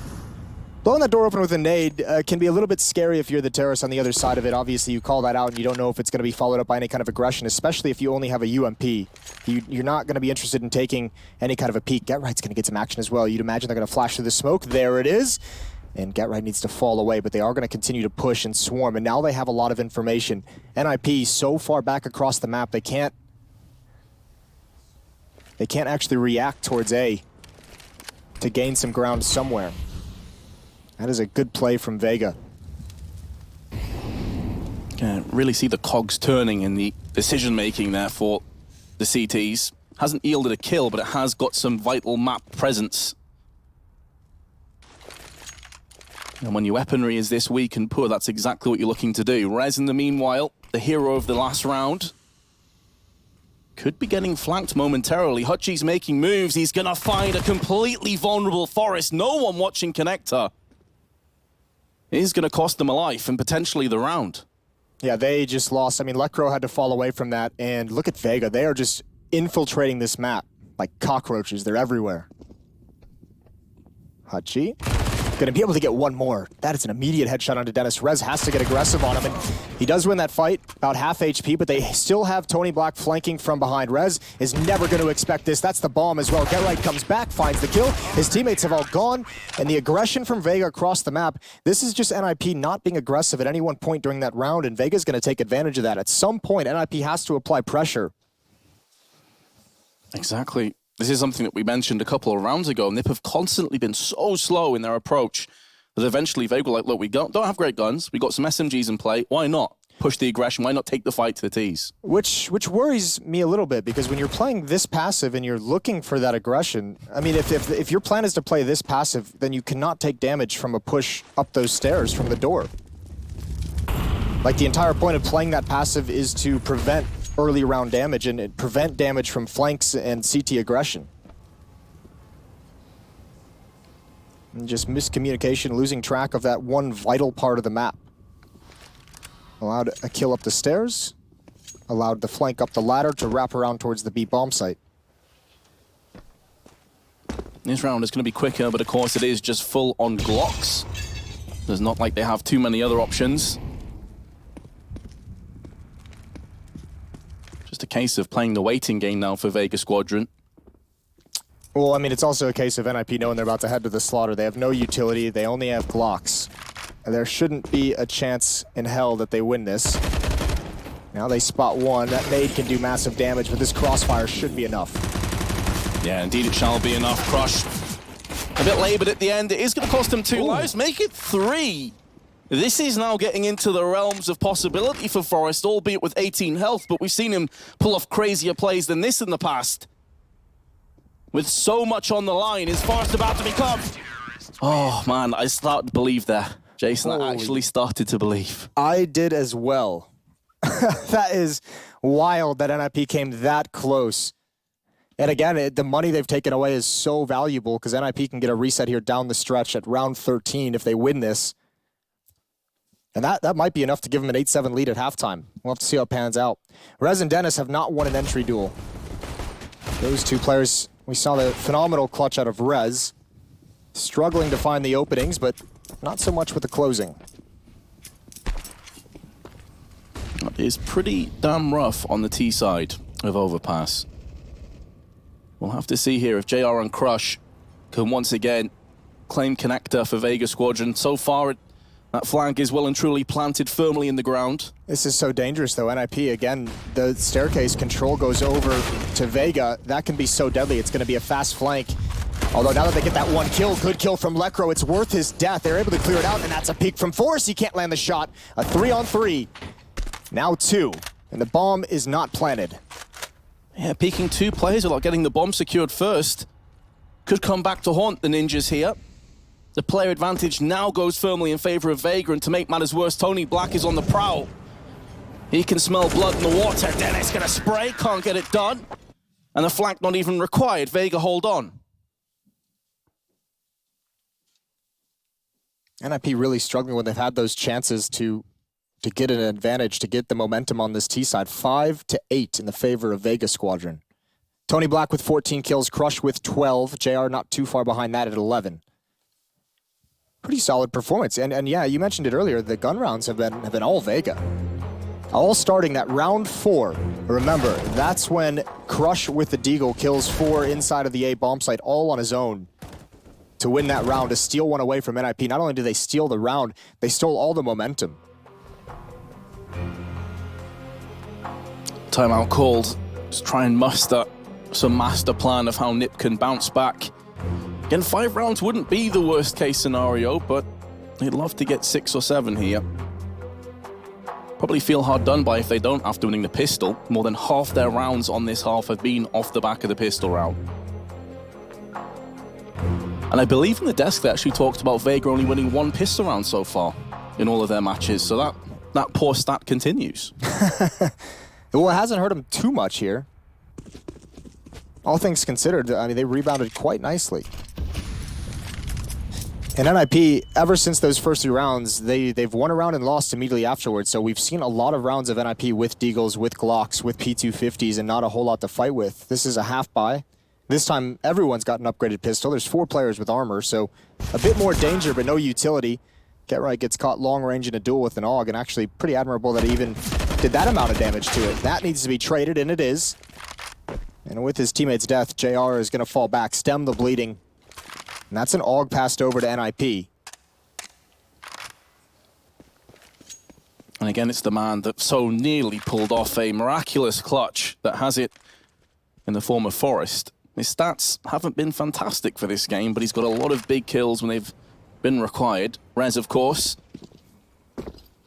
Blowing that door open with a nade can be a little bit scary if you're the terrorist on the other side of it. Obviously, you call that out and you don't know if it's going to be followed up by any kind of aggression, especially if you only have a UMP. You're not going to be interested in taking any kind of a peek. Get Right's going to get some action as well. You'd imagine they're going to flash through the smoke. There it is. And Get Right needs to fall away, but they are going to continue to push and swarm, and now they have a lot of information. NiP so far back across the map, they can't actually react towards A to gain some ground somewhere. That is a good play from Vega. Can really see the cogs turning in the decision-making there for the CTs. Hasn't yielded a kill, but it has got some vital map presence. And when your weaponry is this weak and poor, that's exactly what you're looking to do. Rez, in the meanwhile, the hero of the last round, could be getting flanked momentarily. Hutchie's making moves. He's going to find a completely vulnerable Forest. No one watching Connector. It is going to cost them a life and potentially the round. Yeah, they just lost. I mean, Lecro had to fall away from that. And look at Vega. They are just infiltrating this map like cockroaches. They're everywhere. Hutchie. Going to be able to get one more. That is an immediate headshot onto Dennis. Rez has to get aggressive on him, and he does win that fight, about half HP, but they still have Tony Black flanking from behind. Rez is never going to expect this. That's the bomb as well. Get Right comes back, finds the kill. His teammates have all gone, and the aggression from Vega across the map. This is just NiP not being aggressive at any one point during that round, and Vega's going to take advantage of that. At some point, NiP has to apply pressure. Exactly. This is something that we mentioned a couple of rounds ago. NiP have constantly been so slow in their approach that eventually Vega were like, look, we don't have great guns. We got some SMGs in play. Why not push the aggression? Why not take the fight to the T's? Which worries me a little bit, because when you're playing this passive and you're looking for that aggression, I mean, if your plan is to play this passive, then you cannot take damage from a push up those stairs from the door. Like, the entire point of playing that passive is to prevent early round damage and prevent damage from flanks and CT aggression. And just miscommunication, losing track of that one vital part of the map. Allowed a kill up the stairs, allowed the flank up the ladder to wrap around towards the B bomb site. This round is going to be quicker, but of course it is just full on Glocks. It's not like they have too many other options. Just a case of playing the waiting game now for Vega Squadron. Well, I mean, it's also a case of NiP knowing they're about to head to the slaughter. They have no utility, they only have Glocks. And there shouldn't be a chance in hell that they win this. Now they spot one. That nade can do massive damage, but this crossfire should be enough. Yeah, indeed it shall be enough. Crush. A bit labored at the end. It is going to cost them 2 lives. Make it 3. This is now getting into the realms of possibility for Forest, albeit with 18 health, but we've seen him pull off crazier plays than this in the past. With so much on the line, is Forest about to become... Oh, man, I started to believe there. Jason, I actually started to believe. I did as well. That is wild that NiP came that close. And again, the money they've taken away is so valuable, because NiP can get a reset here down the stretch at round 13 if they win this. And that might be enough to give them an 8-7 lead at halftime. We'll have to see how it pans out. Rez and Dennis have not won an entry duel. Those two players, we saw the phenomenal clutch out of Rez. Struggling to find the openings, but not so much with the closing. That is pretty damn rough on the T side of Overpass. We'll have to see here if JR and Crush can once again claim connector for Vega Squadron. So far, that flank is well and truly planted firmly in the ground. This is so dangerous, though. NiP, again, the staircase control goes over to Vega. That can be so deadly. It's going to be a fast flank. Although now that they get that one kill, good kill from Lecro, it's worth his death. They're able to clear it out, and that's a peek from Force. He can't land the shot. A 3-on-3. Now 2, and the bomb is not planted. Yeah, peeking 2 players without getting the bomb secured first. Could come back to haunt the Ninjas here. The player advantage now goes firmly in favor of Vega, and to make matters worse, Tony Black is on the prowl. He can smell blood in the water. Dennis gonna spray, can't get it done. And the flank not even required. Vega hold on. NiP really struggling when they've had those chances to get an advantage, to get the momentum on this T side. 5-8 in the favor of Vega Squadron. Tony Black with 14 kills, Crush with 12. JR not too far behind that at 11. Pretty solid performance. And yeah, you mentioned it earlier, the gun rounds have been all Vega. All starting that round 4. Remember, that's when Crush with the Deagle kills 4 inside of the A bomb site, all on his own. To win that round, to steal one away from NiP. Not only did they steal the round, they stole all the momentum. Timeout called. Just try and muster some master plan of how NiP can bounce back. Again, 5 rounds wouldn't be the worst case scenario, but they'd love to get 6 or 7 here. Probably feel hard done by if they don't after winning the pistol. More than half their rounds on this half have been off the back of the pistol round. And I believe in the desk they actually talked about Vega only winning 1 pistol round so far in all of their matches, so that poor stat continues. Well, it hasn't hurt them too much here. All things considered, I mean, they rebounded quite nicely. And NiP, ever since those first 3 rounds, they've won a round and lost immediately afterwards. So we've seen a lot of rounds of NiP with Deagles, with Glocks, with P250s, and not a whole lot to fight with. This is a half buy. This time, everyone's got an upgraded pistol. There's 4 players with armor, so a bit more danger, but no utility. Get Right gets caught long range in a duel with an AUG, and actually pretty admirable that he even did that amount of damage to it. That needs to be traded, and it is. And with his teammate's death, JR is going to fall back, stem the bleeding. And that's an AUG passed over to NiP. And again, it's the man that so nearly pulled off a miraculous clutch that has it in the form of Forest. His stats haven't been fantastic for this game, but he's got a lot of big kills when they've been required. Rez, of course,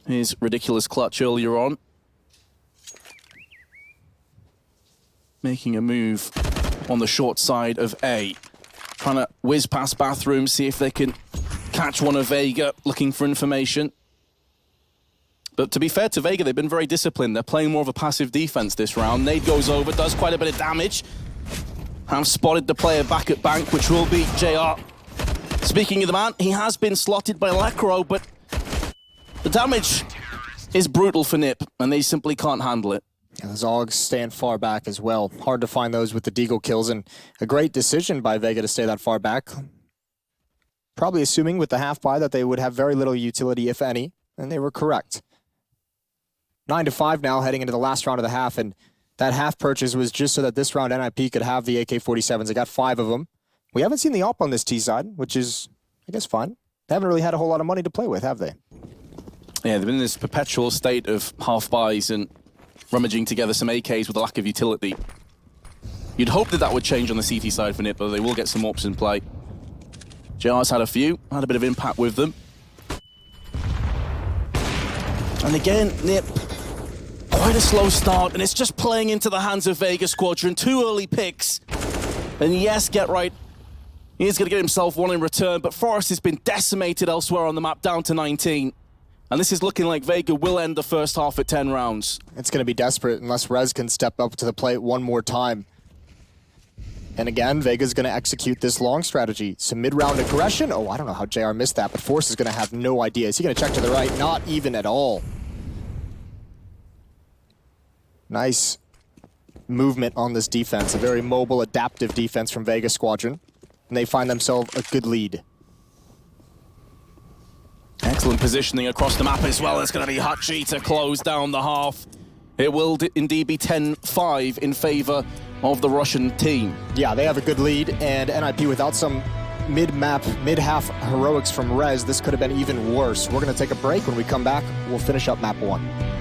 his ridiculous clutch earlier on. Making a move on the short side of A. Trying to whiz past Bathroom, see if they can catch one of Vega, looking for information. But to be fair to Vega, they've been very disciplined. They're playing more of a passive defense this round. Nade goes over, does quite a bit of damage. Have spotted the player back at bank, which will be JR. Speaking of the man, he has been slotted by Lecro, but the damage is brutal for NiP, and they simply can't handle it. Yeah, those AUGs stand far back as well. Hard to find those with the Deagle kills, and a great decision by Vega to stay that far back. Probably assuming with the half-buy that they would have very little utility, if any, and they were correct. 9-5 now, heading into the last round of the half, and that half purchase was just so that this round NiP could have the AK-47s. They got 5 of them. We haven't seen the AWP on this T side, which is, I guess, fine. They haven't really had a whole lot of money to play with, have they? Yeah, they've been in this perpetual state of half-buys and rummaging together some AKs with a lack of utility. You'd hope that that would change on the CT side for NiP, but they will get some AWPs in play. JR's had a few, had a bit of impact with them. And again, NiP, quite a slow start, and it's just playing into the hands of Vega Squadron. 2 early picks. And yes, Get Right, he is going to get himself one in return, but Forest has been decimated elsewhere on the map, down to 19. And this is looking like Vega will end the first half at 10 rounds. It's going to be desperate unless Rez can step up to the plate one more time. And again, Vega's going to execute this long strategy. Some mid-round aggression. Oh, I don't know how JR missed that, but Force is going to have no idea. Is he going to check to the right? Not even at all. Nice movement on this defense. A very mobile, adaptive defense from Vega Squadron. And they find themselves a good lead. Excellent positioning across the map as well. It's going to be Hutchie to close down the half. It will indeed be 10-5 in favor of the Russian team. Yeah, they have a good lead, and NiP without some mid-map, mid-half heroics from Rez, this could have been even worse. We're going to take a break. When we come back, we'll finish up map 1.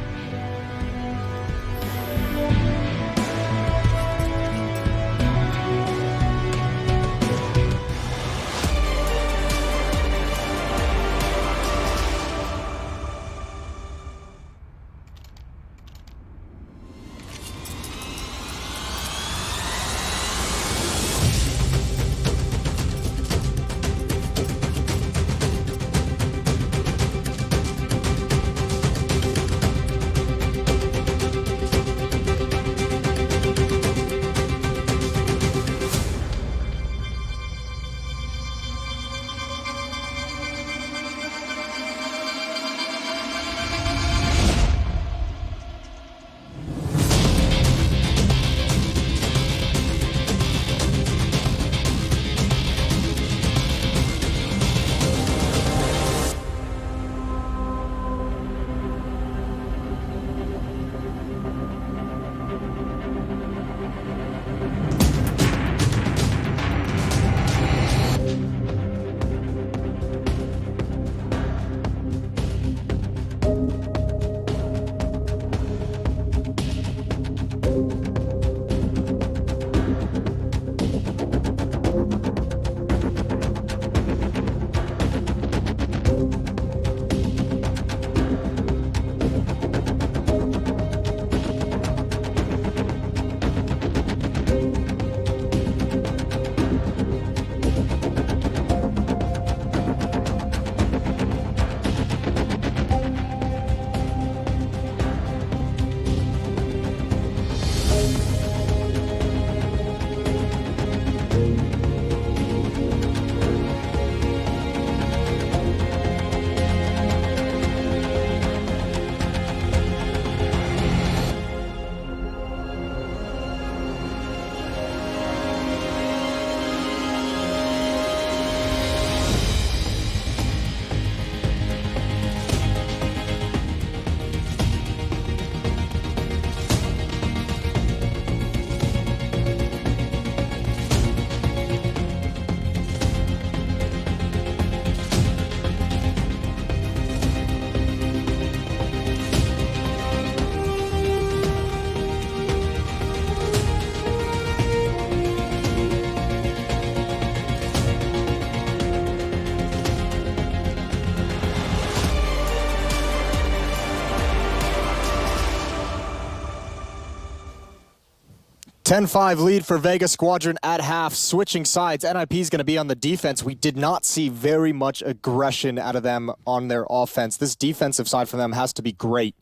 10-5 lead for Vega Squadron at half. Switching sides, NiP is going to be on the defense. We did not see very much aggression out of them on their offense. This defensive side for them has to be great.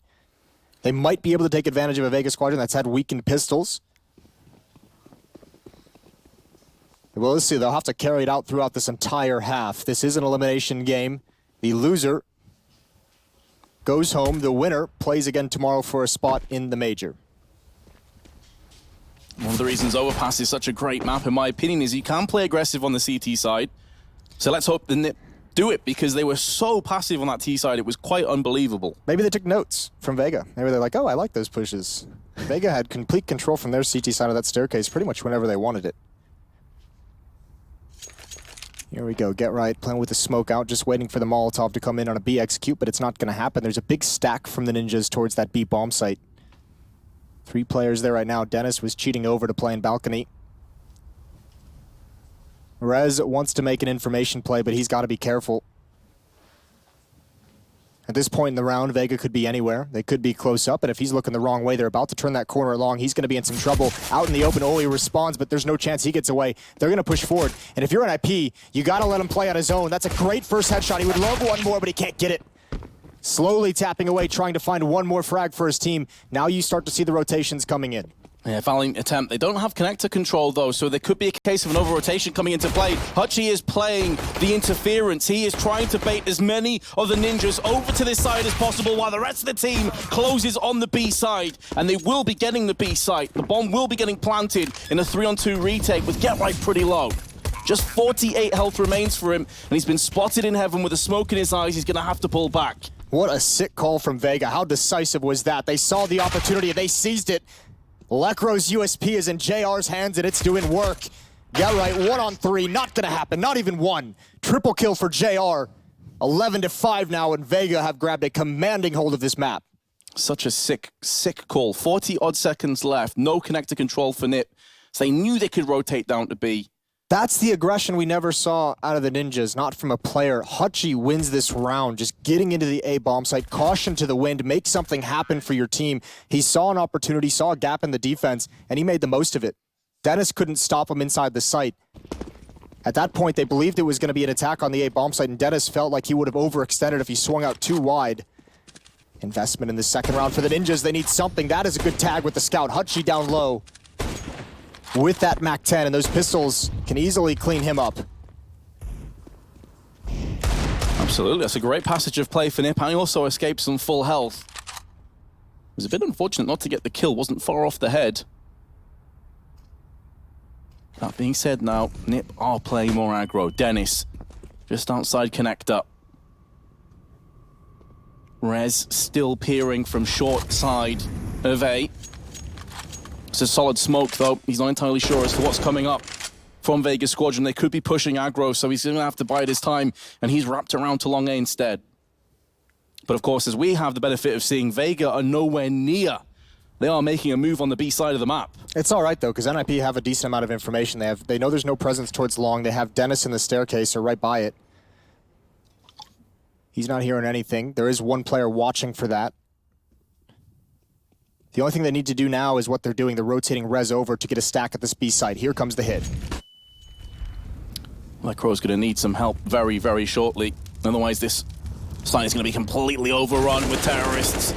They might be able to take advantage of a Vega Squadron that's had weakened pistols. Well, let's see. They'll have to carry it out throughout this entire half. This is an elimination game. The loser goes home. The winner plays again tomorrow for a spot in the major. One of the reasons Overpass is such a great map, in my opinion, is you can play aggressive on the CT side. So let's hope the NiP do it, because they were so passive on that T side, it was quite unbelievable. Maybe they took notes from Vega. Maybe they're like, oh, I like those pushes. Vega had complete control from their CT side of that staircase pretty much whenever they wanted it. Here we go, Get Right playing with the smoke out, just waiting for the Molotov to come in on a B execute, but it's not going to happen. There's a big stack from the Ninjas towards that B bomb site. 3 players there right now. Dennis was cheating over to play in balcony. Rez wants to make an information play, but he's got to be careful. At this point in the round, Vega could be anywhere. They could be close up, and if he's looking the wrong way, they're about to turn that corner along. He's going to be in some trouble. Out in the open, Oli responds, but there's no chance he gets away. They're going to push forward, and if you're an NiP, you got to let him play on his own. That's a great first headshot. He would love one more, but he can't get it. Slowly tapping away, trying to find one more frag for his team. Now you start to see the rotations coming in. Yeah, fouling attempt. They don't have connector control, though, so there could be a case of an over-rotation coming into play. Hutchie is playing the interference. He is trying to bait as many of the Ninjas over to this side as possible, while the rest of the team closes on the B side. And they will be getting the B site. The bomb will be getting planted in a 3-on-2 retake with Get Right pretty low. Just 48 health remains for him, and he's been spotted in heaven with a smoke in his eyes. He's going to have to pull back. What a sick call from Vega. How decisive was that? They saw the opportunity, they seized it. Lekro's USP is in JR's hands, and it's doing work. Get Right, 1-on-3, not gonna happen, not even one. Triple kill for JR. 11-5 now, and Vega have grabbed a commanding hold of this map. Such a sick call. 40-odd seconds left, no connector control for NiP. So they knew they could rotate down to B. That's the aggression we never saw out of the Ninjas, not from a player. Hutchie wins this round, just getting into the A bomb site, caution to the wind, make something happen for your team. He saw an opportunity, saw a gap in the defense, and he made the most of it. Dennis couldn't stop him inside the site. At that point, they believed it was going to be an attack on the A bomb site, and Dennis felt like he would have overextended if he swung out too wide. Investment in the second round for the Ninjas. They need something. That is a good tag with the scout. Hutchie down low with that MAC-10, and those pistols can easily clean him up. Absolutely, that's a great passage of play for NiP, and he also escaped some full health. It was a bit unfortunate not to get the kill, wasn't far off the head. That being said now, NiP are playing more aggro. Dennis, just outside connector. Rez still peering from short side of A. It's a solid smoke, though. He's not entirely sure as to what's coming up from Vega Squadron. They could be pushing aggro, so he's going to have to bide his time, and he's wrapped around to long A instead. But of course, as we have the benefit of seeing, Vega are nowhere near. They are making a move on the B side of the map. It's all right, though, because NiP have a decent amount of information. They know there's no presence towards long. They have Dennis in the staircase or right by it. He's not hearing anything. There is one player watching for that. The only thing they need to do now is what they're doing. They're rotating Rez over to get a stack at this B site. Here comes the hit. Lekro's going to need some help very, very shortly. Otherwise, this site is going to be completely overrun with terrorists.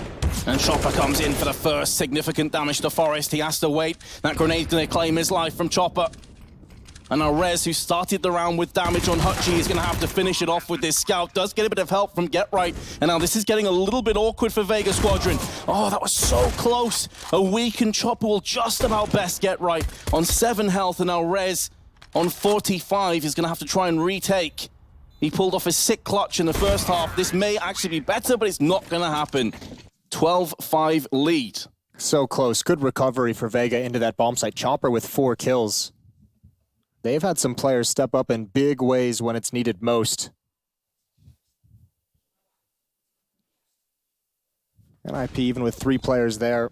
And Chopper comes in for the first significant damage to Forest. He has to wait. That grenade's going to claim his life from Chopper. And now Rez, who started the round with damage on Hutchie, is going to have to finish it off with this scout. Does get a bit of help from Get Right. And now this is getting a little bit awkward for Vega Squadron. Oh, that was so close. A weakened Chopper will just about best Get Right on 7 health. And now Rez on 45 is going to have to try and retake. He pulled off a sick clutch in the first half. This may actually be better, but it's not going to happen. 12-5 lead. So close. Good recovery for Vega into that bomb site. Chopper with 4 kills. They've had some players step up in big ways when it's needed most. NiP, even with 3 players there,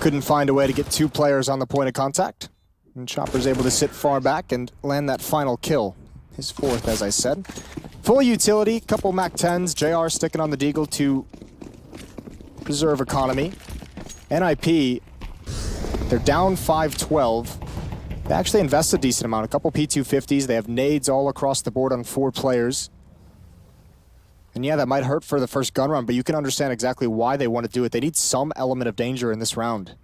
couldn't find a way to get 2 players on the point of contact. And Chopper's able to sit far back and land that final kill. His 4th, as I said. Full utility, couple MAC-10s. JR sticking on the deagle to preserve economy. NiP They're down 5-12. They actually invest a decent amount, a couple P250s. They have nades all across the board on 4 players. And yeah, that might hurt for the first gun run, but you can understand exactly why they want to do it. They need some element of danger in this round.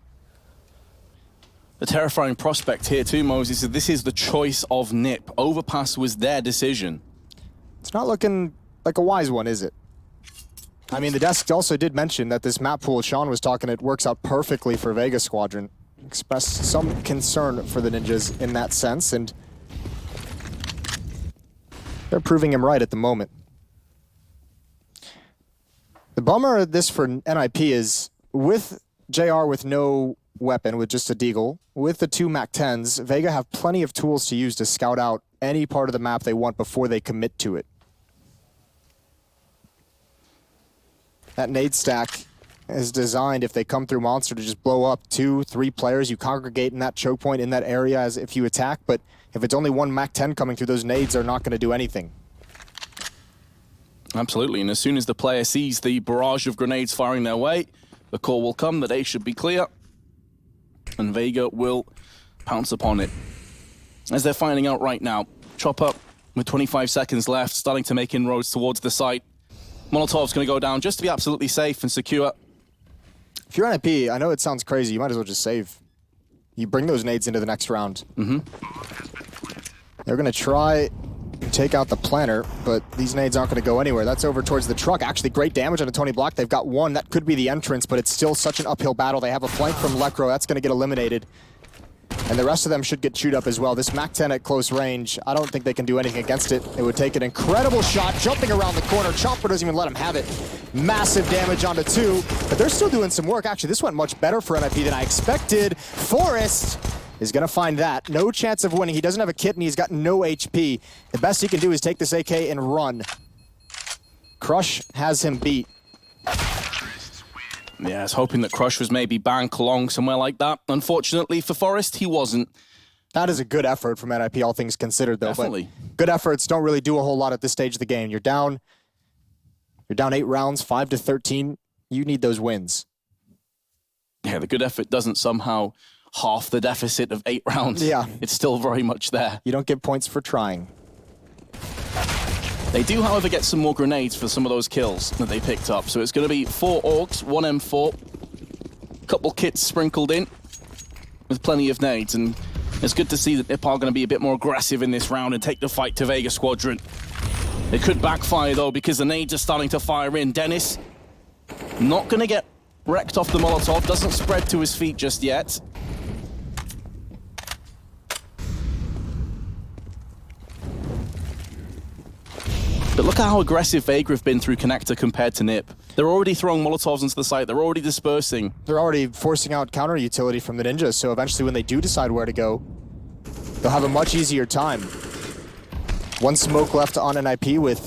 The terrifying prospect here too, Moses, is this is the choice of NiP. Overpass was their decision. It's not looking like a wise one, is it? I mean, the desk also did mention that this map pool Sean was talking, it works out perfectly for Vega Squadron. Expressed some concern for the Ninjas in that sense, and they're proving him right at the moment. The bummer of this for NiP is, with JR with no weapon, with just a deagle, with the 2 MAC-10s, Vega have plenty of tools to use to scout out any part of the map they want before they commit to it. That nade stack is designed, if they come through Monster, to just blow up 2-3 players. You congregate in that choke point in that area as if you attack, but if it's only 1 MAC-10 coming through, those nades are not going to do anything. Absolutely, and as soon as the player sees the barrage of grenades firing their way, the call will come that A should be clear, and Vega will pounce upon it. As they're finding out right now, Chopper, with 25 seconds left, starting to make inroads towards the site. Molotov's going to go down just to be absolutely safe and secure. If you're NiP, I know it sounds crazy, you might as well just save. You bring those nades into the next round. They're going to try and take out the planter, but these nades aren't going to go anywhere. That's over towards the truck. Actually, great damage on a Tony Block. They've got 1. That could be the entrance, but it's still such an uphill battle. They have a flank from Ro4. That's going to get eliminated. And the rest of them should get chewed up as well. This MAC-10 at close range, I don't think they can do anything against it. It would take an incredible shot, jumping around the corner. Chopper doesn't even let him have it. Massive damage onto 2, but they're still doing some work. Actually, this went much better for NiP than I expected. Forrest is going to find that. No chance of winning. He doesn't have a kit, and he's got no HP. The best he can do is take this AK and run. Crush has him beat. Yeah, I was hoping that Crush was maybe bank along somewhere like that. Unfortunately for Forrest, he wasn't. That is a good effort from NiP, all things considered, though. Definitely. But good efforts don't really do a whole lot at this stage of the game. You're down 8 rounds, 5-13. You need those wins. Yeah, the good effort doesn't somehow half the deficit of 8 rounds. Yeah. It's still very much there. You don't get points for trying. They do, however, get some more grenades for some of those kills that they picked up. So it's going to be 4 Orcs, 1 M4, couple kits sprinkled in with plenty of nades. And it's good to see that NiP are going to be a bit more aggressive in this round and take the fight to Vega Squadron. It could backfire, though, because the nades are starting to fire in. Dennis, not going to get wrecked off the Molotov, doesn't spread to his feet just yet. But look at how aggressive Vega have been through Connector compared to NiP. They're already throwing Molotovs into the site. They're already dispersing. They're already forcing out counter utility from the Ninjas, so eventually when they do decide where to go, they'll have a much easier time. 1 smoke left on NiP with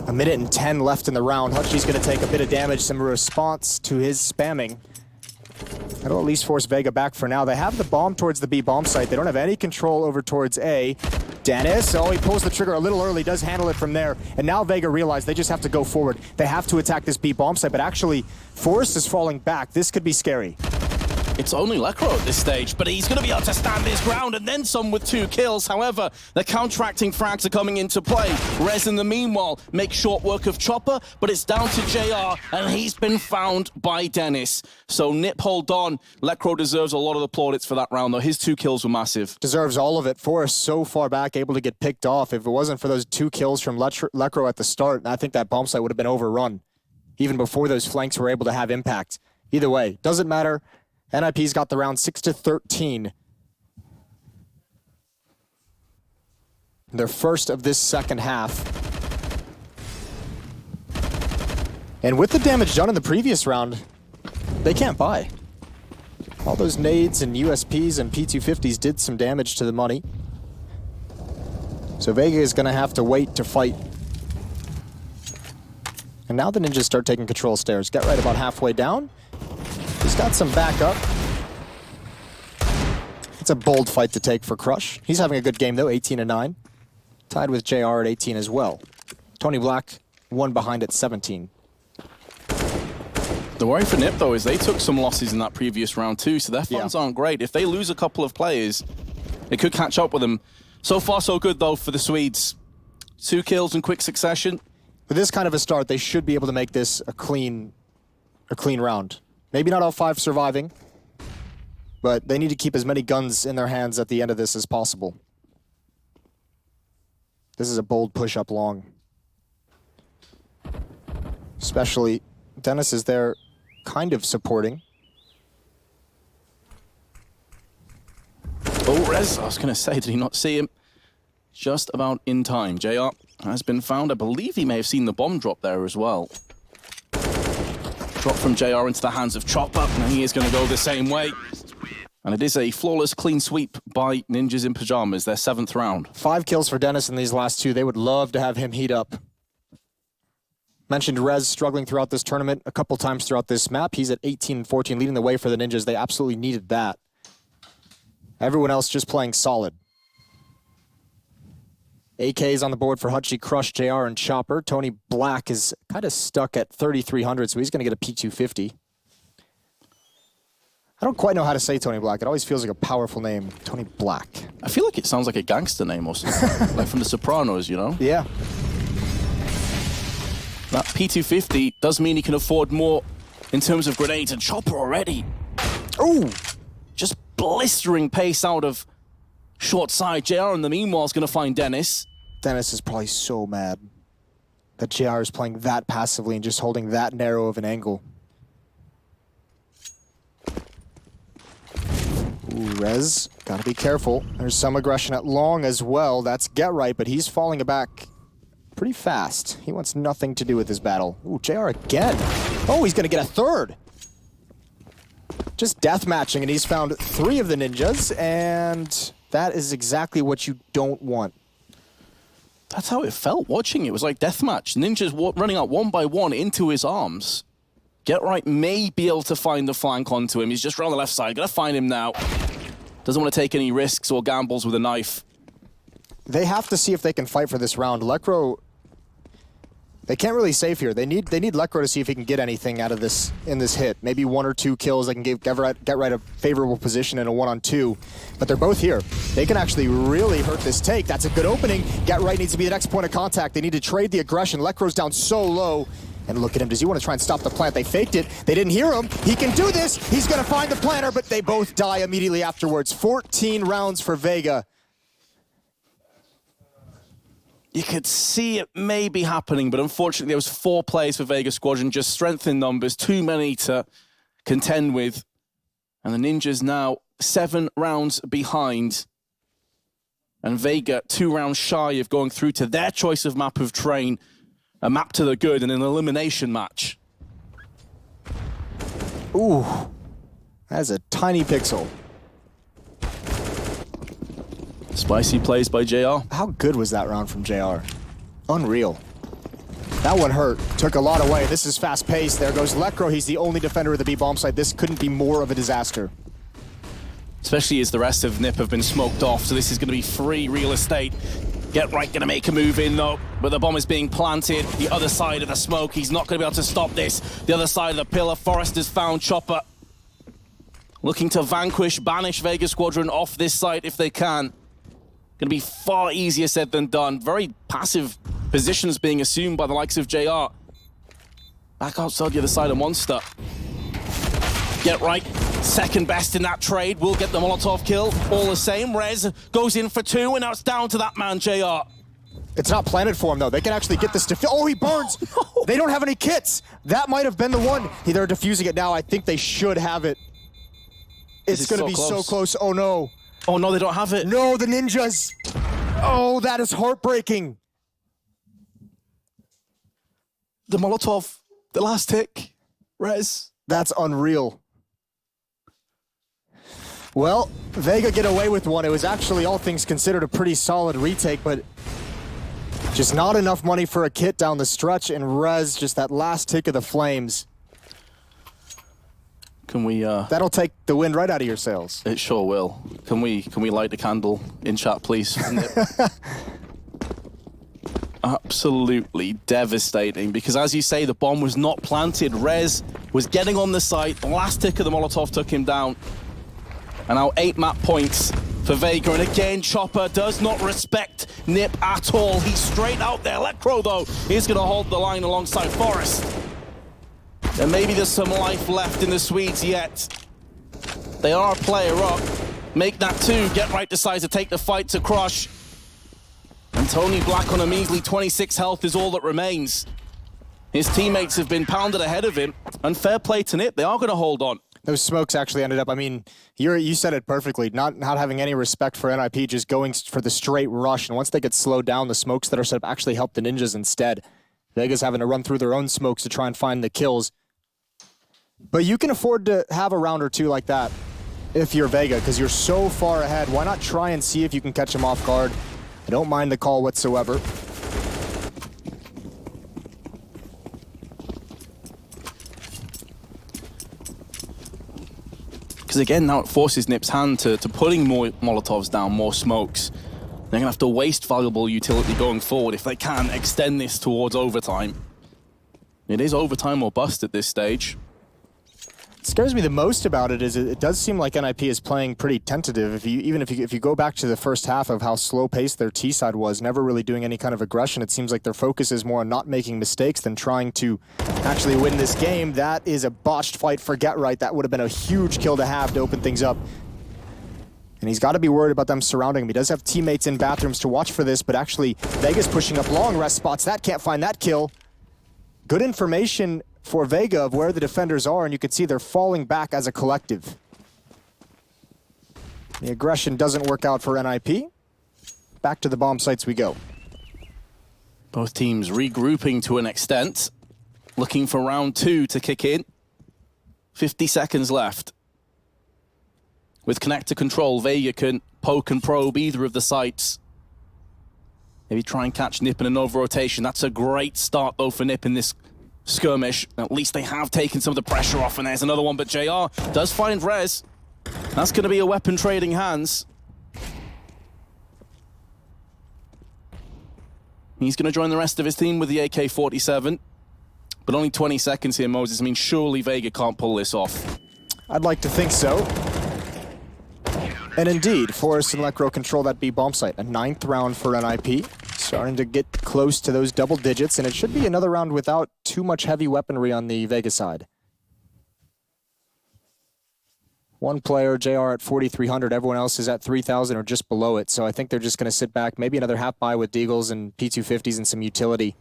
1:10 left in the round. Hutchie's going to take a bit of damage, some response to his spamming. That'll at least force Vega back for now. They have the bomb towards the B bomb site. They don't have any control over towards A. Dennis, oh, he pulls the trigger a little early, does handle it from there. And now Vega realize they just have to go forward. They have to attack this B bomb site, but actually, Forrest is falling back. This could be scary. It's only Ro4 at this stage, but he's going to be able to stand his ground and then some with 2 kills. However, the counteracting frags are coming into play. Rez, in the meanwhile, makes short work of Chopper, but it's down to JR, and he's been found by Dennis. So NiP hold on. Ro4 deserves a lot of the plaudits for that round, though. His 2 kills were massive. Deserves all of it. Forrest so far back, able to get picked off. If it wasn't for those 2 kills from Ro4 at the start, I think that bomb site would have been overrun, even before those flanks were able to have impact. Either way, doesn't matter. NiP's got the round 6-13. Their first of this second half. And with the damage done in the previous round, they can't buy. All those nades and USPs and P250s did some damage to the money. So Vega is going to have to wait to fight. And now the Ninjas start taking control stairs. Get right about halfway down. He's got some backup. It's a bold fight to take for Crush. He's having a good game, though, 18-9. Tied with JR at 18 as well. Tony Black, 1 behind at 17. The worry for NiP, though, is they took some losses in that previous round too, so their funds aren't great. If they lose a couple of players, it could catch up with them. So far, so good, though, for the Swedes. 2 kills in quick succession. With this kind of a start, they should be able to make this a clean round. Maybe not all 5 surviving, but they need to keep as many guns in their hands at the end of this as possible. This is a bold push up long. Especially, Dennis is there kind of supporting. Oh, Rez, I was going to say, did he not see him? Just about in time. JR has been found. I believe he may have seen the bomb drop there as well. Drop from JR into the hands of Chopper, and he is going to go the same way. And it is a flawless clean sweep by Ninjas in Pajamas, their 7th round. 5 kills for Dennis in these last 2. They would love to have him heat up. Mentioned Rez struggling throughout this tournament a couple times throughout this map. He's at 18-14, leading the way for the Ninjas. They absolutely needed that. Everyone else just playing solid. AK's on the board for Hutchie, Crush, JR, and Chopper. Tony Black is kind of stuck at 3,300, so he's going to get a P250. I don't quite know how to say Tony Black. It always feels like a powerful name. Tony Black. I feel like it sounds like a gangster name or something. Like from The Sopranos, you know? Yeah. That P250 does mean he can afford more in terms of grenades, and Chopper already. Ooh! Just blistering pace out of short side. JR in the meanwhile is going to find Dennis. Dennis is probably so mad that JR is playing that passively and just holding that narrow of an angle. Ooh, Rez, gotta be careful. There's some aggression at long as well. That's Get Right, but he's falling back pretty fast. He wants nothing to do with this battle. Ooh, JR again. Oh, he's gonna get a 3rd. Just death matching, and he's found 3 of the Ninjas, and that is exactly what you don't want. That's how it felt watching it. It was like deathmatch. Ninjas running out one by one into his arms. Get Right may be able to find the flank onto him. He's just around the left side. Gonna find him now. Doesn't want to take any risks or gambles with a knife. They have to see if they can fight for this round. Lecro, they can't really save here. They need Lecro to see if he can get anything out of this in this hit. Maybe 1 or 2 kills. They can give Get Right a favorable position in a 1-on-2. But they're both here. They can actually really hurt this take. That's a good opening. Get Right needs to be the next point of contact. They need to trade the aggression. Lecro's down so low. And look at him. Does he want to try and stop the plant? They faked it. They didn't hear him. He can do this. He's going to find the planter, but they both die immediately afterwards. 14 rounds for Vega. You could see it may be happening, but unfortunately there was 4 players for Vega Squadron, just strength in numbers, too many to contend with. And the Ninjas now 7 rounds behind. And Vega 2 rounds shy of going through to their choice of map of train. A map to the good and an elimination match. Ooh, that's a tiny pixel. Spicy plays by JR. How good was that round from JR? Unreal. That one hurt. Took a lot away. This is fast paced. There goes Lecro. He's the only defender of the B bomb site. This couldn't be more of a disaster. Especially as the rest of NiP have been smoked off, so this is going to be free real estate. Get Right going to make a move in though, but the bomb is being planted. The other side of the smoke, he's not going to be able to stop this. The other side of the pillar, Forrest has found Chopper. Looking to vanquish, banish Vega Squadron off this site if they can. Going to be far easier said than done. Very passive positions being assumed by the likes of JR. Back outside the other side of Monster. Get Right, second best in that trade, will get the Molotov kill. All the same, Rez goes in for 2, and now it's down to that man, JR. It's not planted for him, though. They can actually get this to... Oh, he burns! They don't have any kits! That might have been the one. They're defusing it now. I think they should have it. It's going to be so close. Oh, no. Oh, no, they don't have it. No, the Ninjas! Oh, that is heartbreaking. The Molotov, the last tick, Rez. That's unreal. Well, Vega get away with one. It was actually, all things considered, a pretty solid retake, but just not enough money for a kit down the stretch, and Rez, just that last tick of the flames. Can we, That'll take the wind right out of your sails. It sure will. Can we light the candle in chat, please? Absolutely devastating, because as you say, the bomb was not planted. Rez was getting on the site. The last tick of the Molotov took him down. And now 8 map points for Vega. And again, Chopper does not respect NiP at all. He's straight out there. Electro, though, is going to hold the line alongside Forest. And maybe there's some life left in the Swedes yet. They are a player up. Make that 2. Get Right decides to take the fight to Crush. And Tony Black on a measly 26 health is all that remains. His teammates have been pounded ahead of him. And fair play to NiP, they are going to hold on. Those smokes actually ended up, I mean, you said it perfectly, not having any respect for NiP, just going for the straight rush. And once they get slowed down, the smokes that are set up actually help the Ninjas instead. Vega's having to run through their own smokes to try and find the kills. But you can afford to have a round or two like that if you're Vega, because you're so far ahead. Why not try and see if you can catch him off guard? I don't mind the call whatsoever. Because again, now it forces NiP's hand to putting more Molotovs down, more smokes. They're going to have to waste valuable utility going forward if they can extend this towards overtime. It is overtime or bust at this stage. What scares me the most about it is it does seem like NiP is playing pretty tentative. If you go back to the first half of how slow-paced their T side was, never really doing any kind of aggression, it seems like their focus is more on not making mistakes than trying to actually win this game. That is a botched fight for Get Right. That would have been a huge kill to have to open things up. And he's got to be worried about them surrounding him. He does have teammates in bathrooms to watch for this, but actually Vega's pushing up long rest spots. That can't find that kill. Good information for Vega of where the defenders are, and you can see they're falling back as a collective. The aggression doesn't work out for NiP. Back to the bomb sites we go. Both teams regrouping to an extent, looking for round 2 to kick in. 50 seconds left. With connector control, Vega can poke and probe either of the sites. Maybe try and catch NiP in an over-rotation. That's a great start, though, for NiP in this skirmish. At least they have taken some of the pressure off, and there's another one, but JR does find Rez. That's going to be a weapon trading hands. He's going to join the rest of his team with the AK-47. But only 20 seconds here, Moses. I mean, surely Vega can't pull this off. I'd like to think so. And indeed, Forrest and Lecro control that B bomb site. A 9th round for NiP. Starting to get close to those double digits, and it should be another round without too much heavy weaponry on the Vega side. One player, JR, at 4,300. Everyone else is at 3,000 or just below it. So I think they're just going to sit back. Maybe another half buy with Deagles and P250s and some utility.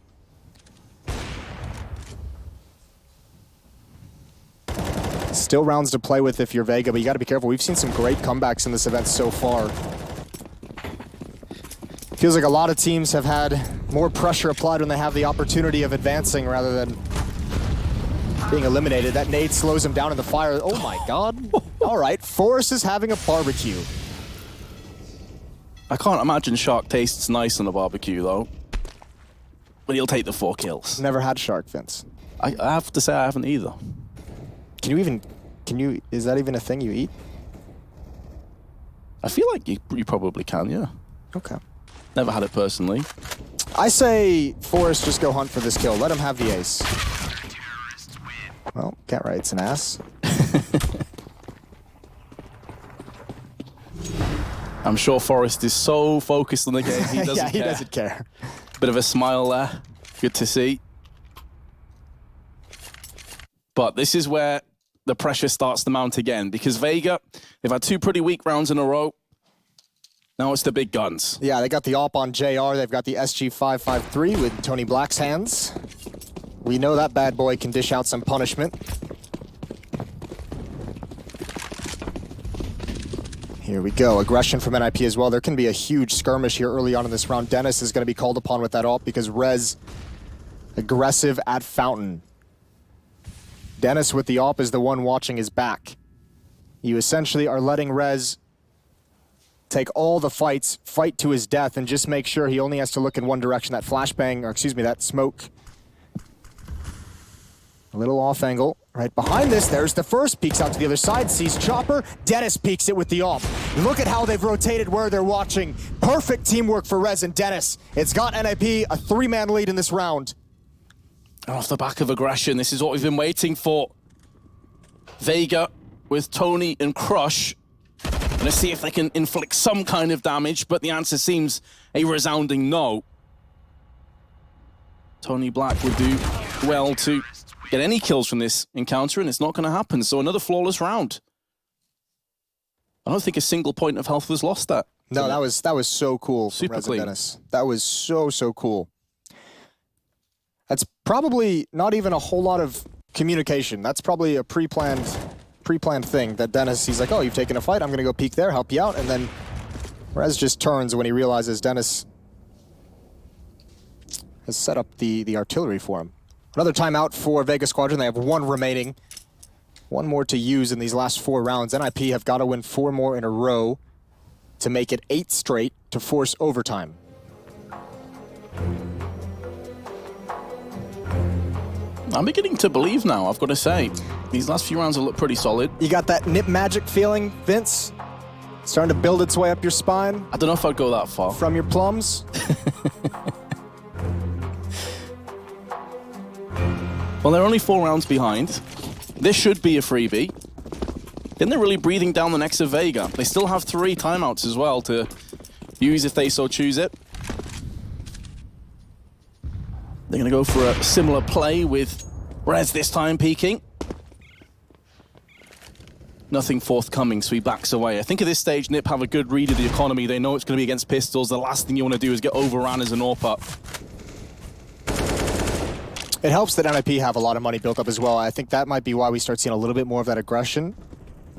Still rounds to play with if you're Vega, but you got to be careful. We've seen some great comebacks in this event so far. Feels like a lot of teams have had more pressure applied when they have the opportunity of advancing rather than being eliminated. That nade slows him down in the fire. Oh my God. All right, Forrest is having a barbecue. I can't imagine Shark tastes nice on a barbecue, though. But he'll take the 4 kills. Never had shark, Vince. I have to say I haven't either. Is that even a thing you eat? I feel like you probably can, yeah. Okay. Never had it personally. I say Forrest just go hunt for this kill. Let him have the ace. Well, Get Right's an ass. I'm sure Forrest is so focused on the game, he doesn't yeah, he care. doesn't care. Bit of a smile there. Good to see. But this is where the pressure starts to mount again, because Vega, they've had 2 pretty weak rounds in a row. Now it's the big guns. Yeah, they got the AWP on JR. They've got the SG-553 with Tony Black's hands. We know that bad boy can dish out some punishment. Here we go. Aggression from NiP as well. There can be a huge skirmish here early on in this round. Dennis is going to be called upon with that AWP because Rez aggressive at Fountain. Dennis with the AWP is the one watching his back. You essentially are letting Rez take all the fight to his death, and just make sure he only has to look in one direction. That flashbang, or excuse me, that smoke. A little off angle. Right behind this, there's the first. Peeks out to the other side, sees Chopper. Dennis peeks it with the AWP. Look at how they've rotated where they're watching. Perfect teamwork for Rez and Dennis. It's got NiP a 3-man lead in this round. And off the back of aggression, this is what we've been waiting for. Vega with Tony and Crush. Gonna see if they can inflict some kind of damage, but the answer seems a resounding no. Tony Black would do well to get any kills from this encounter, and it's not gonna happen. So another flawless round. I don't think a single point of health was lost there. No, that was so cool from Super Rez and clean. Dennis. That was so cool. That's probably not even a whole lot of communication. That's probably a pre-planned thing that Dennis, he's like, oh, you've taken a fight, I'm gonna go peek there, help you out, and then Rez just turns when he realizes Dennis has set up the artillery for him. Another timeout for Vega Squadron. They have one remaining. One more to use in these last 4 rounds. NiP have got to win 4 more in a row to make it 8 straight to force overtime. I'm beginning to believe now, I've got to say. These last few rounds have looked pretty solid. You got that NiP magic feeling, Vince? Starting to build its way up your spine I don't know if I'd go that far. from your plums? Well, they're only 4 rounds behind. This should be a freebie. Then they're really breathing down the necks of Vega. They still have 3 timeouts as well to use if they so choose it. They're going to go for a similar play with Rez this time peeking. Nothing forthcoming, so he backs away. I think at this stage, NiP have a good read of the economy. They know it's going to be against pistols. The last thing you want to do is get overrun as an AWP. It helps that NiP have a lot of money built up as well. I think that might be why we start seeing a little bit more of that aggression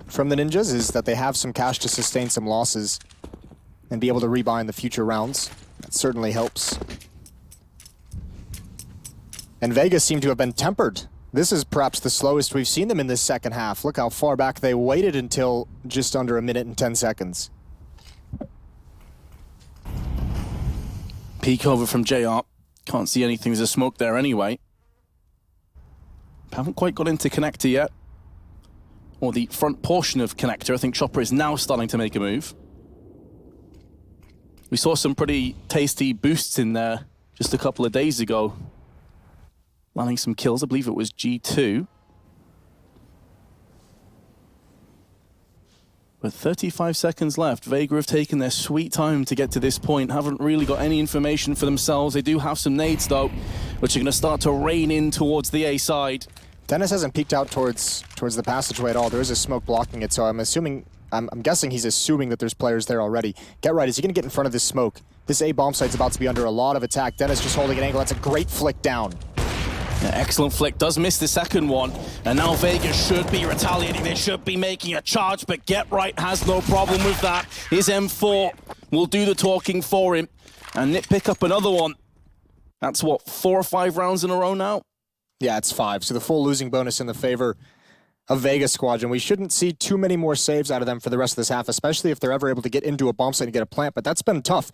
from the Ninjas, is that they have some cash to sustain some losses and be able to rebuy in the future rounds. That certainly helps. And Vegas seem to have been tempered. This is perhaps the slowest we've seen them in this second half. Look how far back they waited until just under 1 minute and 10 seconds. Peek over from JR. Can't see anything. There's a smoke there anyway. Haven't quite got into connector yet. Or the front portion of connector. I think Chopper is now starting to make a move. We saw some pretty tasty boosts in there just a couple of days ago. Landing some kills. I believe it was G2. With 35 seconds left, Vega have taken their sweet time to get to this point. Haven't really got any information for themselves. They do have some nades though, which are going to start to rain in towards the A side. Dennis hasn't peeked out towards the passageway at all. There is a smoke blocking it, so I'm guessing he's assuming that there's players there already. Get right, is he going to get in front of this smoke? This A bomb site's about to be under a lot of attack. Dennis just holding an angle. That's a great flick down. Yeah, excellent flick. Does miss the second one. And now Vega should be retaliating. They should be making a charge, but Get Right has no problem with that. His M4 will do the talking for him. And NiP pick up another one. That's what, 4 or 5 rounds in a row now? Yeah, it's 5. So the full losing bonus in the favor of Vega Squadron. We shouldn't see too many more saves out of them for the rest of this half, especially if they're ever able to get into a bomb site and get a plant. But that's been tough.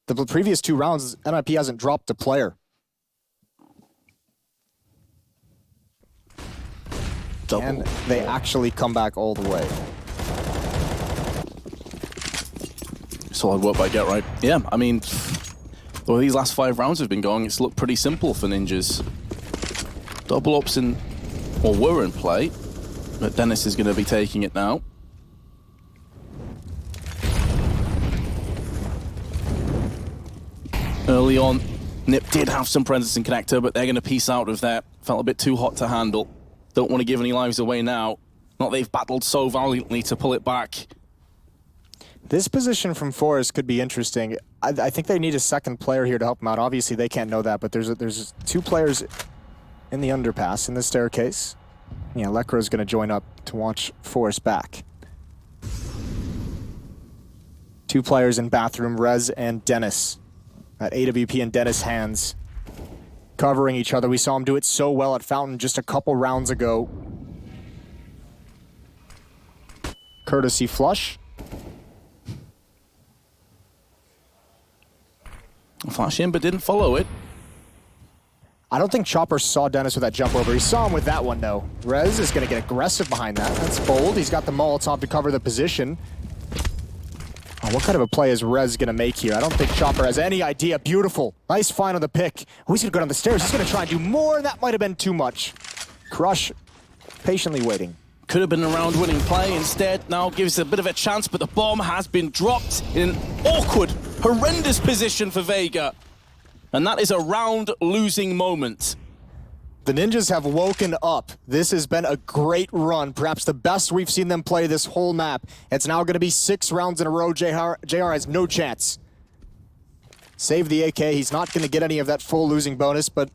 The previous 2 rounds, NiP hasn't dropped a player. And they actually come back all the way. Solid work by Get Right. Yeah, I mean, well, these last 5 rounds have been going, it's looked pretty simple for Ninjas. Double ups were in play, but Dennis is going to be taking it now. Early on, NiP did have some presence in connector, but they're going to piece out of that. Felt a bit too hot to handle. Don't want to give any lives away now. Not they've battled so valiantly to pull it back. This position from Forrest could be interesting. I think they need a second player here to help them out. Obviously, they can't know that, but there's 2 players in the underpass, in the staircase. Yeah, Lekro's going to join up to watch Forrest back. 2 players in bathroom, Rez and Dennis. At AWP and Dennis hands, covering each other. We saw him do it so well at Fountain just a couple rounds ago. Courtesy flush. Flash in, but didn't follow it. I don't think Chopper saw Dennis with that jump over. He saw him with that one, though. Rez is going to get aggressive behind that. That's bold. He's got the Molotov to cover the position. Oh, what kind of a play is Rez going to make here? I don't think Chopper has any idea. Beautiful. Nice find on the pick. Oh, he's going to go down the stairs. He's going to try and do more. That might have been too much. Crush patiently waiting. Could have been a round-winning play. Instead, now gives a bit of a chance, but the bomb has been dropped in an awkward, horrendous position for Vega. And that is a round-losing moment. The Ninjas have woken up. This has been a great run, perhaps the best we've seen them play this whole map. It's now going to be 6 rounds in a row. JR has no chance. Save the AK. He's not going to get any of that full losing bonus, but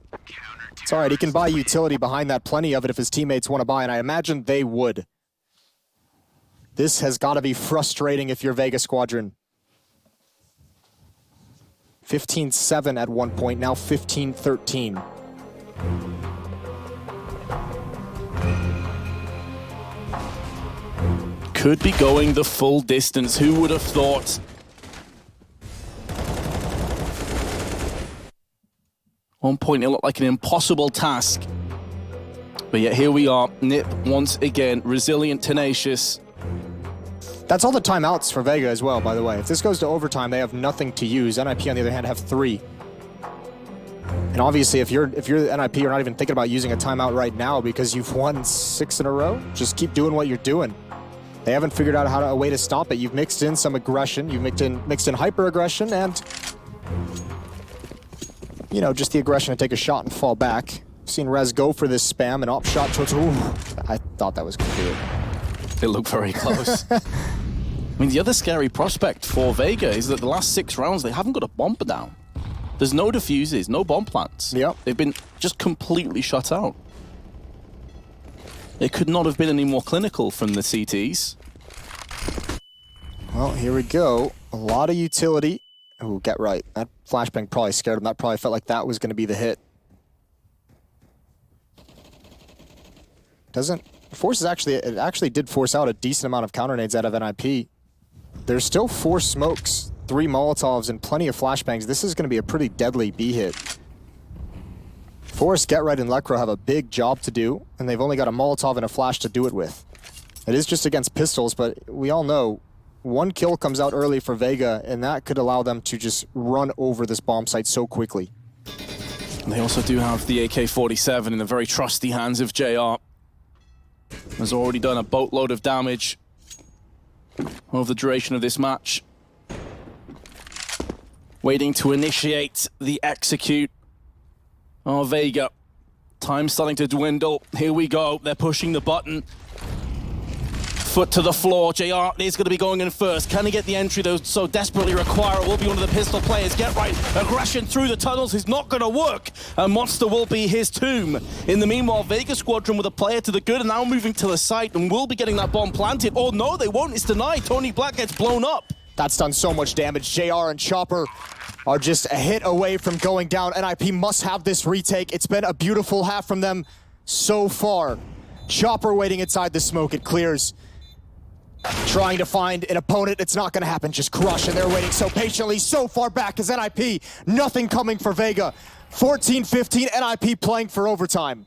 it's all right. He can buy utility behind that, plenty of it if his teammates want to buy, and I imagine they would. This has got to be frustrating if you're Vega Squadron. 15-7 at one point, now 15-13. Could be going the full distance. Who would have thought? One point it looked like an impossible task. But yet here we are. NiP once again, resilient, tenacious. That's all the timeouts for Vega as well, by the way. If this goes to overtime, they have nothing to use. NiP, on the other hand, have 3. And obviously, if you're NiP, you're not even thinking about using a timeout right now because you've won 6 in a row. Just keep doing what you're doing. They haven't figured out a way to stop it. You've mixed in some aggression. You've mixed in hyper-aggression and, you know, just the aggression to take a shot and fall back. I've seen Rez go for this spam and op shot towards... Ooh, I thought that was going to do it. They look very close. I mean, the other scary prospect for Vega is that the last 6 rounds, they haven't got a bomber down. There's no defuses, no bomb plants. Yep. They've been just completely shut out. It could not have been any more clinical from the CTs. Well, here we go. A lot of utility. Oh, get right. That flashbang probably scared him. That probably felt like that was going to be the hit. Force is actually did force out a decent amount of counter nades out of NiP. There's still 4 smokes, 3 Molotovs, and plenty of flashbangs. This is going to be a pretty deadly B hit. Forrest, Get Right, and Lekro have a big job to do, and they've only got a Molotov and a flash to do it with. It is just against pistols, but we all know 1 kill comes out early for Vega, and that could allow them to just run over this bomb site so quickly. They also do have the AK-47 in the very trusty hands of JR. Has already done a boatload of damage over the duration of this match. Waiting to initiate the execute. Oh, Vega. Time's starting to dwindle. Here we go. They're pushing the button. Foot to the floor. JR is going to be going in first. Can he get the entry those so desperately require? It will be one of the pistol players. Get right. Aggression through the tunnels is not going to work. And Monster will be his tomb. In the meanwhile, Vega Squadron with a player to the good and now moving to the site and will be getting that bomb planted. Oh no, they won't. It's denied. Tony Black gets blown up. That's done so much damage. JR and Chopper are just a hit away from going down. NiP must have this retake. It's been a beautiful half from them so far. Chopper waiting inside the smoke. It clears. Trying to find an opponent. It's not going to happen. Just crush. And they're waiting so patiently. So far back as NiP. Nothing coming for Vega. 14-15. NiP playing for overtime.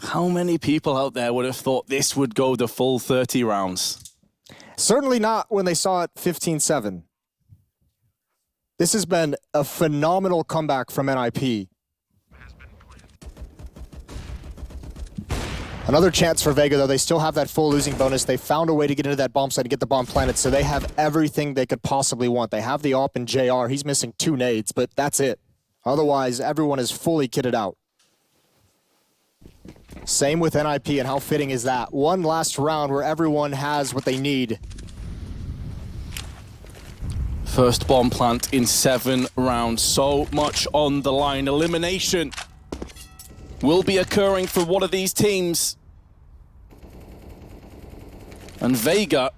How many people out there would have thought this would go the full 30 rounds? Certainly not when they saw it 15-7. This has been a phenomenal comeback from NiP. Another chance for Vega, though. They still have that full losing bonus. They found a way to get into that bomb site and get the bomb planted, so they have everything they could possibly want. They have the op and JR. He's missing 2 nades, but that's it. Otherwise, everyone is fully kitted out. Same with NiP, and how fitting is that? One last round where everyone has what they need. First bomb plant in 7 rounds. So much on the line. Elimination will be occurring for one of these teams. And Vega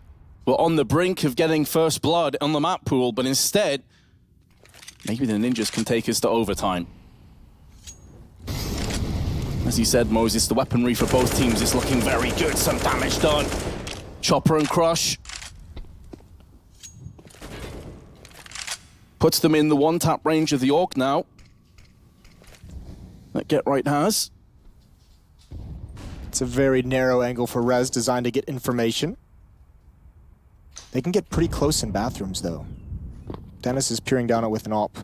were on the brink of getting first blood on the map pool, but instead, maybe the Ninjas can take us to overtime. As you said, Moses, the weaponry for both teams is looking very good. Some damage done. Chopper and Crush. Puts them in the 1-tap range of the Orc now. That Get Right has. It's a very narrow angle for Rez, designed to get information. They can get pretty close in bathrooms, though. Dennis is peering down it with an op.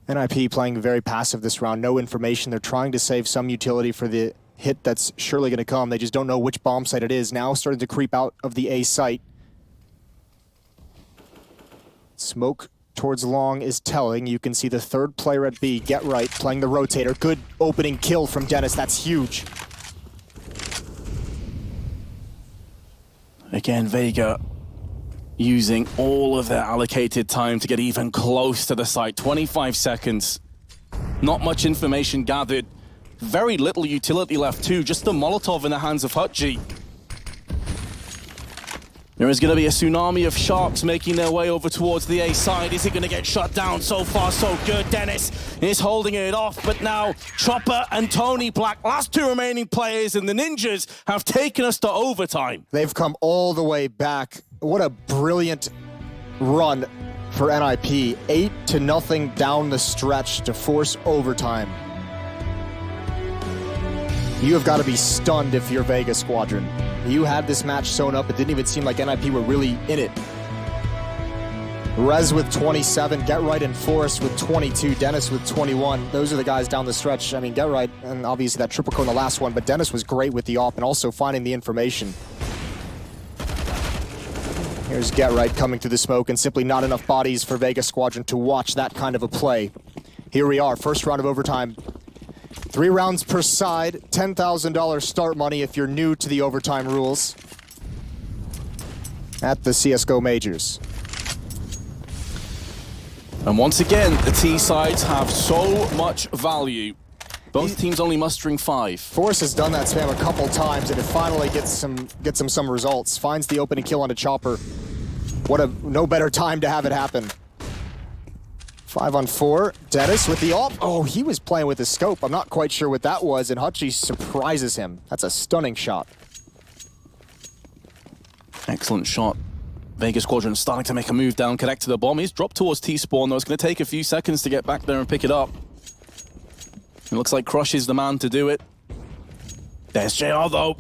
NiP playing very passive this round, no information. They're trying to save some utility for the hit that's surely going to come. They just don't know which bomb site it is. Now starting to creep out of the A site. Smoke towards long is telling. You can see the third player at B, Get Right, playing the rotator. Good opening kill from Dennis, that's huge. Again, Vega using all of their allocated time to get even close to the site. 25 seconds. Not much information gathered. Very little utility left too. Just the Molotov in the hands of Hutchie. There is going to be a tsunami of sharks making their way over towards the A side. Is it going to get shut down? So far, so good. Dennis is holding it off, but now Chopper and Tony Black, last two remaining players, and the Ninjas have taken us to overtime. They've come all the way back. What a brilliant run for NiP. 8-0 down the stretch to force overtime. You have got to be stunned if you're Vega Squadron. You had this match sewn up. It didn't even seem like NiP were really in it. Rez with 27, Get Right and Forrest with 22, Dennis with 21. Those are the guys down the stretch. I mean, Get Right, and obviously that triple kill in the last one, but Dennis was great with the op and also finding the information. Here's Get Right coming through the smoke, and simply not enough bodies for Vega Squadron to watch that kind of a play. Here we are, first round of overtime. 3 rounds per side, $10,000 start money if you're new to the overtime rules at the CSGO Majors. And once again, the T sides have so much value. Both teams only mustering 5. Force has done that spam a couple times, and it finally gets him some results. Finds the opening kill on a Chopper. What a no better time to have it happen. 5 on 4. Dennis with the ult. Oh, he was playing with the scope. I'm not quite sure what that was, and Hutchie surprises him. That's a stunning shot. Excellent shot. Vega Squadron starting to make a move down, connect to the bomb. He's dropped towards T-spawn, though. It's going to take a few seconds to get back there and pick it up. It looks like Crush is the man to do it. There's JR, though.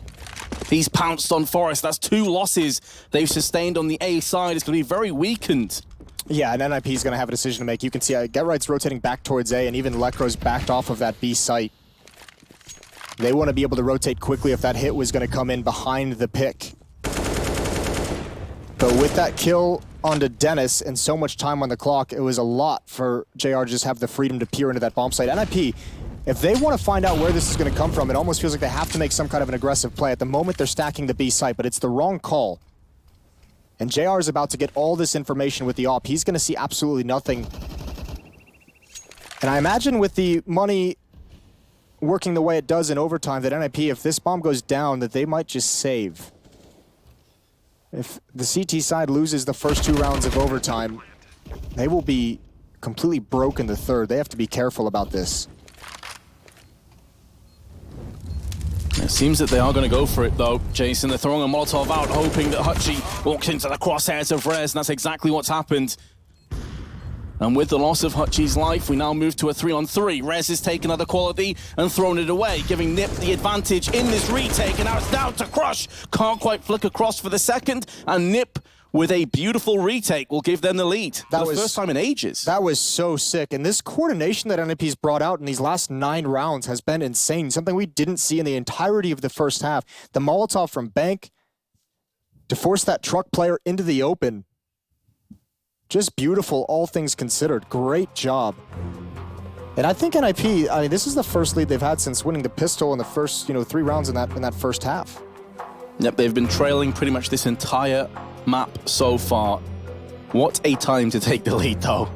He's pounced on Forrest. That's 2 losses they've sustained on the A side. It's going to be very weakened. Yeah, and NiP is going to have a decision to make. You can see Get Right's rotating back towards A, and even Lecro's backed off of that B site. They want to be able to rotate quickly if that hit was going to come in behind the pick. But with that kill onto Dennis and so much time on the clock, it was a lot for JR to just have the freedom to peer into that bomb site. NiP, if they want to find out where this is going to come from, it almost feels like they have to make some kind of an aggressive play. At the moment, they're stacking the B site, but it's the wrong call. And JR is about to get all this information with the op. He's going to see absolutely nothing. And I imagine with the money working the way it does in overtime, that NiP, if this bomb goes down, that they might just save. If the CT side loses the first 2 rounds of overtime, they will be completely broke in the third. They have to be careful about this. It seems that they are going to go for it, though, Jason. They're throwing a Molotov out, hoping that Hutchie walks into the crosshairs of Rez, and that's exactly what's happened. And with the loss of Hutchie's life, we now move to a 3-on-3. Rez has taken other quality and thrown it away, giving NiP the advantage in this retake, and now it's down to Crush. Can't quite flick across for the second, and NiP, with a beautiful retake, will give them the lead. That was the first time in ages. That was so sick, and this coordination that NiP's brought out in these last 9 rounds has been insane, something we didn't see in the entirety of the first half. The Molotov from Bank to force that truck player into the open. Just beautiful, all things considered. Great job. And I think NiP, I mean, this is the first lead they've had since winning the pistol in the first, 3 rounds in that first half. Yep, they've been trailing pretty much this entire map so far. What a time to take the lead, though.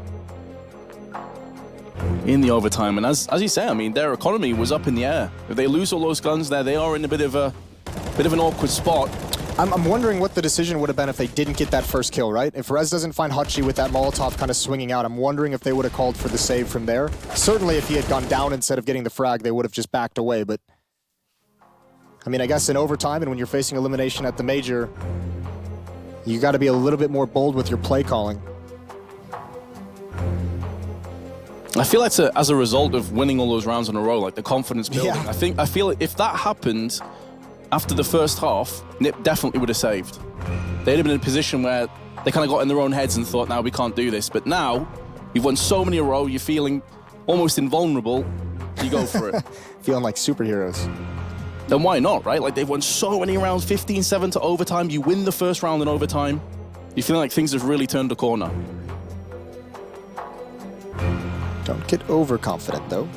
In the overtime, and as you say, I mean, their economy was up in the air. If they lose all those guns there, they are in a bit of an awkward spot. I'm wondering what the decision would have been if they didn't get that first kill, right? If Rez doesn't find Hutchie with that Molotov kind of swinging out, I'm wondering if they would have called for the save from there. Certainly if he had gone down instead of getting the frag, they would have just backed away, but... I mean, I guess in overtime and when you're facing elimination at the major, you got to be a little bit more bold with your play calling. I feel like as a result of winning all those rounds in a row, like the confidence building, Yeah. I feel if that happened after the first half, NiP definitely would have saved. They'd have been in a position where they kind of got in their own heads and thought, now we can't do this. But now, you've won so many in a row, you're feeling almost invulnerable, you go for it. Feeling like superheroes. Then why not, right? Like, they've won so many rounds, 15-7 to overtime. You win the first round in overtime. You feel like things have really turned a corner. Don't get overconfident, though.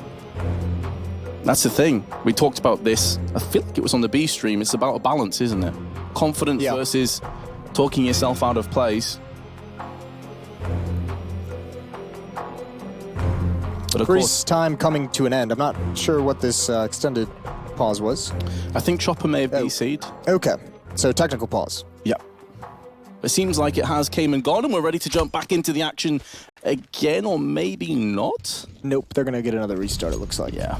That's the thing. We talked about this. I feel like it was on the B stream. It's about a balance, isn't it? Confidence versus talking yourself out of place. But of Freeze course, time coming to an end. I'm not sure what this extended pause was. I think Chopper may have DC'd. Okay, so technical pause. Yeah. It seems like it has came and gone, and we're ready to jump back into the action again, or maybe not. Nope, they're going to get another restart, it looks like. Yeah.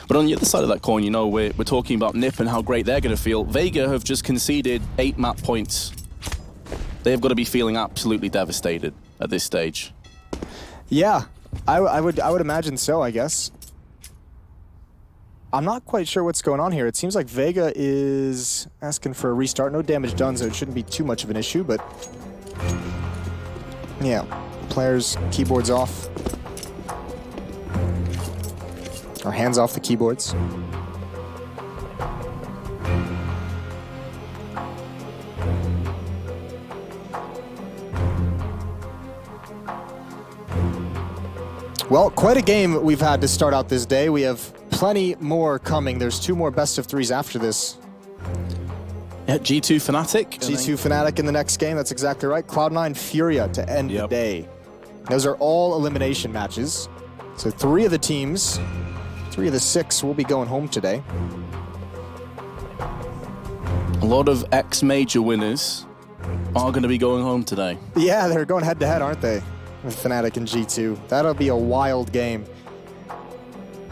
But on the other side of that coin, you know, we're talking about NiP and how great they're going to feel. Vega have just conceded 8 map points. They've got to be feeling absolutely devastated at this stage. Yeah, I would imagine so, I guess. I'm not quite sure what's going on here. It seems like Vega is asking for a restart. No damage done, so it shouldn't be too much of an issue, but yeah, players' keyboards off. Or hands off the keyboards. Well, quite a game we've had to start out this day. We have plenty more coming. There's 2 more best of 3s after this. Yeah, G2 Fnatic. G2 Fnatic in the next game, that's exactly right. Cloud9 Furia to end the day. Those are all elimination matches. So 3 of the teams, 3 of the 6 will be going home today. A lot of ex-major winners are going to be going home today. Yeah, they're going head-to-head, aren't they? With Fnatic and G2. That'll be a wild game.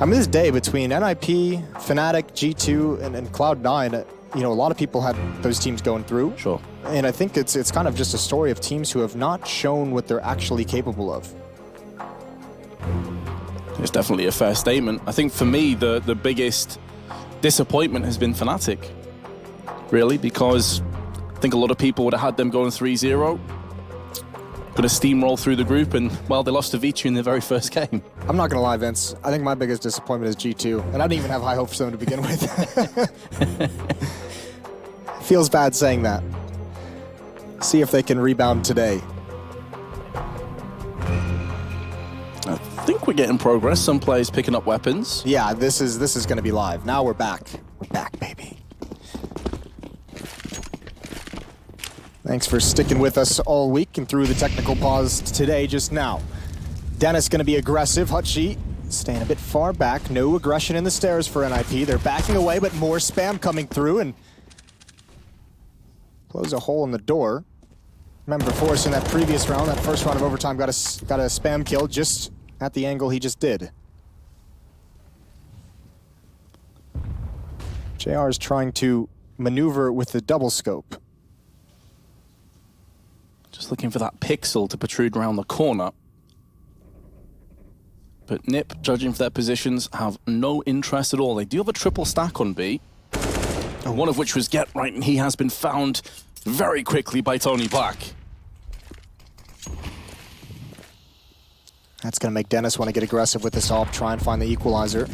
I mean, this day between NiP, Fnatic, G2, and Cloud9, you know, a lot of people had those teams going through. Sure. And I think it's kind of just a story of teams who have not shown what they're actually capable of. It's definitely a fair statement. I think for me, the biggest disappointment has been Fnatic, really, because I think a lot of people would have had them going 3-0. Going to steamroll through the group, and, well, they lost to Vici in their very first game. I'm not going to lie, Vince. I think my biggest disappointment is G2, and I didn't even have high hopes for them to begin with. Feels bad saying that. See if they can rebound today. I think we're getting progress. Some players picking up weapons. Yeah, this is going to be live. Now we're back. We're back, baby. Thanks for sticking with us all week and through the technical pause today just now. Dennis going to be aggressive. Hutchie staying a bit far back. No aggression in the stairs for NiP. They're backing away, but more spam coming through and blows a hole in the door. Remember, Forrest in that previous round, that first round of overtime, got a spam kill just at the angle he just did. JR is trying to maneuver with the double scope. Just looking for that pixel to protrude around the corner. But NiP, judging for their positions, have no interest at all. They do have a triple stack on B. One of which was Get Right, and he has been found very quickly by Tony Black. That's going to make Dennis want to get aggressive with this AWP, try and find the equalizer.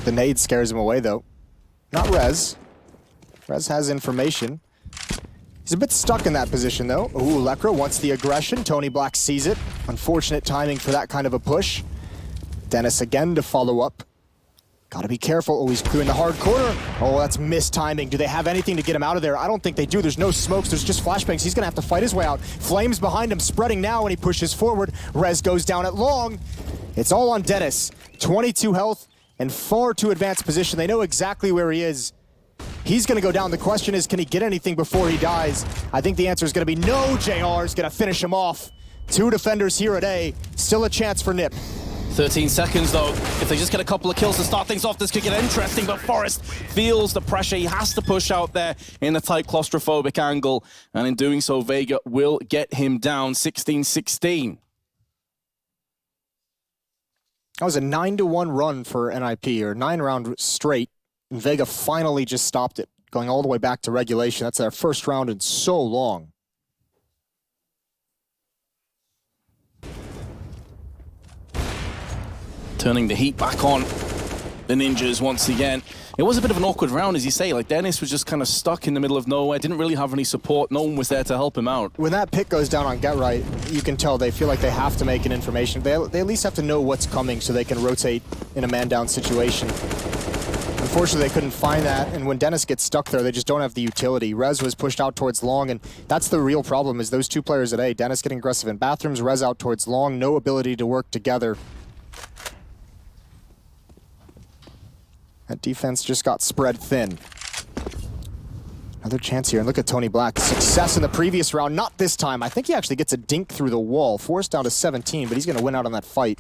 The nade scares him away, though. Not Rez. Rez has information. He's a bit stuck in that position, though. Ooh, Lekra wants the aggression. Tony Black sees it. Unfortunate timing for that kind of a push. Dennis again to follow up. Gotta be careful. Oh, he's clearing the hard corner. Oh, that's missed timing. Do they have anything to get him out of there? I don't think they do. There's no smokes. There's just flashbangs. He's gonna have to fight his way out. Flames behind him, spreading now when he pushes forward. Rez goes down at long. It's all on Dennis. 22 health and far too advanced position. They know exactly where he is. He's going to go down. The question is, can he get anything before he dies? I think the answer is going to be no. JR is going to finish him off. 2 defenders here at A. Still a chance for NiP. 13 seconds, though. If they just get a couple of kills to start things off, this could get interesting, but Forrest feels the pressure. He has to push out there in a tight claustrophobic angle, and in doing so, Vega will get him down 16-16. That was a 9-1 run for NiP, or 9 round straight. And Vega finally just stopped it, going all the way back to regulation. That's their first round in so long. Turning the heat back on the Ninjas once again. It was a bit of an awkward round, as you say. Like, Dennis was just kind of stuck in the middle of nowhere, didn't really have any support. No one was there to help him out. When that pick goes down on Get Right, you can tell they feel like they have to make an information. They at least have to know what's coming so they can rotate in a man-down situation. Unfortunately, they couldn't find that, and when Dennis gets stuck there, they just don't have the utility. Rez was pushed out towards long, and that's the real problem, is those two players at A. Dennis getting aggressive in bathrooms, Rez out towards long, no ability to work together. That defense just got spread thin. Another chance here, and look at Tony Black. Success in the previous round, not this time. I think he actually gets a dink through the wall. Forced down to 17, but he's going to win out on that fight.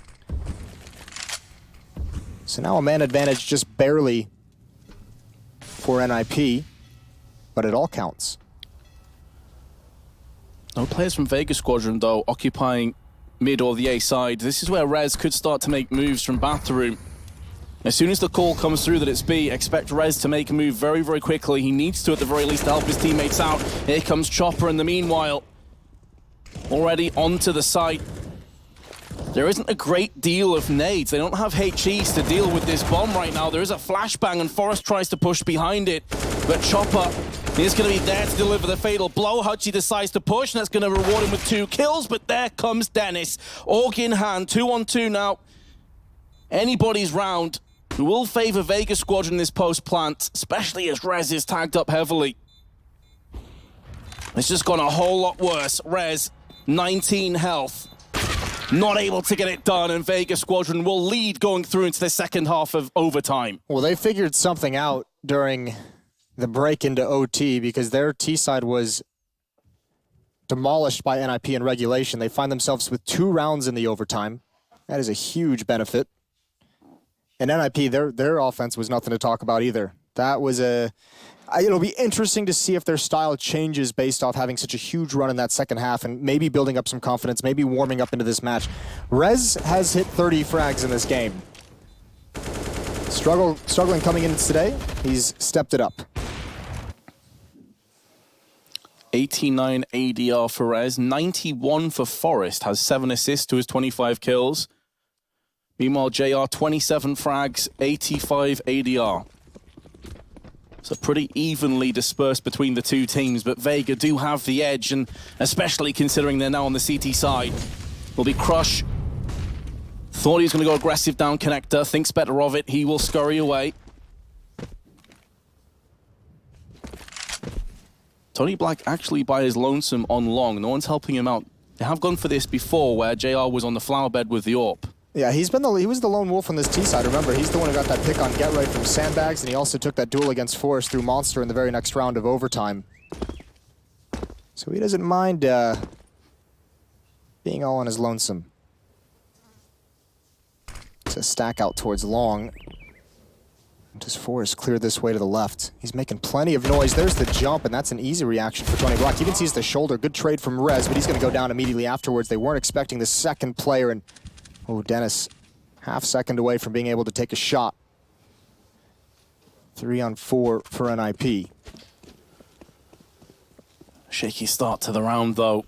So now a man advantage just barely for NiP, but it all counts. No players from Vega Squadron, though, occupying mid or the A side. This is where Rez could start to make moves from bathroom. As soon as the call comes through that it's B, expect Rez to make a move very, very quickly. He needs to, at the very least, to help his teammates out. Here comes Chopper in the meanwhile. Already onto the site. There isn't a great deal of nades. They don't have HEs to deal with this bomb right now. There is a flashbang, and Forrest tries to push behind it. But Chopper is going to be there to deliver the fatal blow. Hutchie decides to push, and that's going to reward him with 2 kills. But there comes Dennis. Org in hand, 2-on-2 now. Anybody's round. We will favor Vega Squadron in this post-plant, especially as Rez is tagged up heavily. It's just gone a whole lot worse. Rez, 19 health. Not able to get it done, and Vega Squadron will lead going through into the second half of overtime. Well, they figured something out during the break into OT because their T side was demolished by NiP in regulation. They find themselves with 2 rounds in the overtime. That is a huge benefit. And NiP, their offense was nothing to talk about either. That was it'll be interesting to see if their style changes based off having such a huge run in that second half and maybe building up some confidence, maybe warming up into this match. Rez has hit 30 frags in this game. Struggling coming in today, he's stepped it up. 89 ADR for Rez, 91 for Forrest, has 7 assists to his 25 kills. Meanwhile, JR, 27 frags, 85 ADR. So pretty evenly dispersed between the two teams, but Vega do have the edge, and especially considering they're now on the CT side. Will be Crush. Thought he was going to go aggressive down connector, thinks better of it, he will scurry away. Tony Black actually by his lonesome on long, no one's helping him out. They have gone for this before, where JR was on the flower bed with the AWP. Yeah, he was the lone wolf on this T side. Remember, he's the one who got that pick on Get Right from Sandbags, and he also took that duel against Forrest through Monster in the very next round of overtime. So he doesn't mind being all on his lonesome. It's a stack out towards long. Does Forrest clear this way to the left? He's making plenty of noise. There's the jump, and that's an easy reaction for Tony Black. He even sees the shoulder. Good trade from Rez, but he's going to go down immediately afterwards. They weren't expecting the second player, and oh, Dennis, half second away from being able to take a shot. 3-on-4 for NiP. Shaky start to the round, though,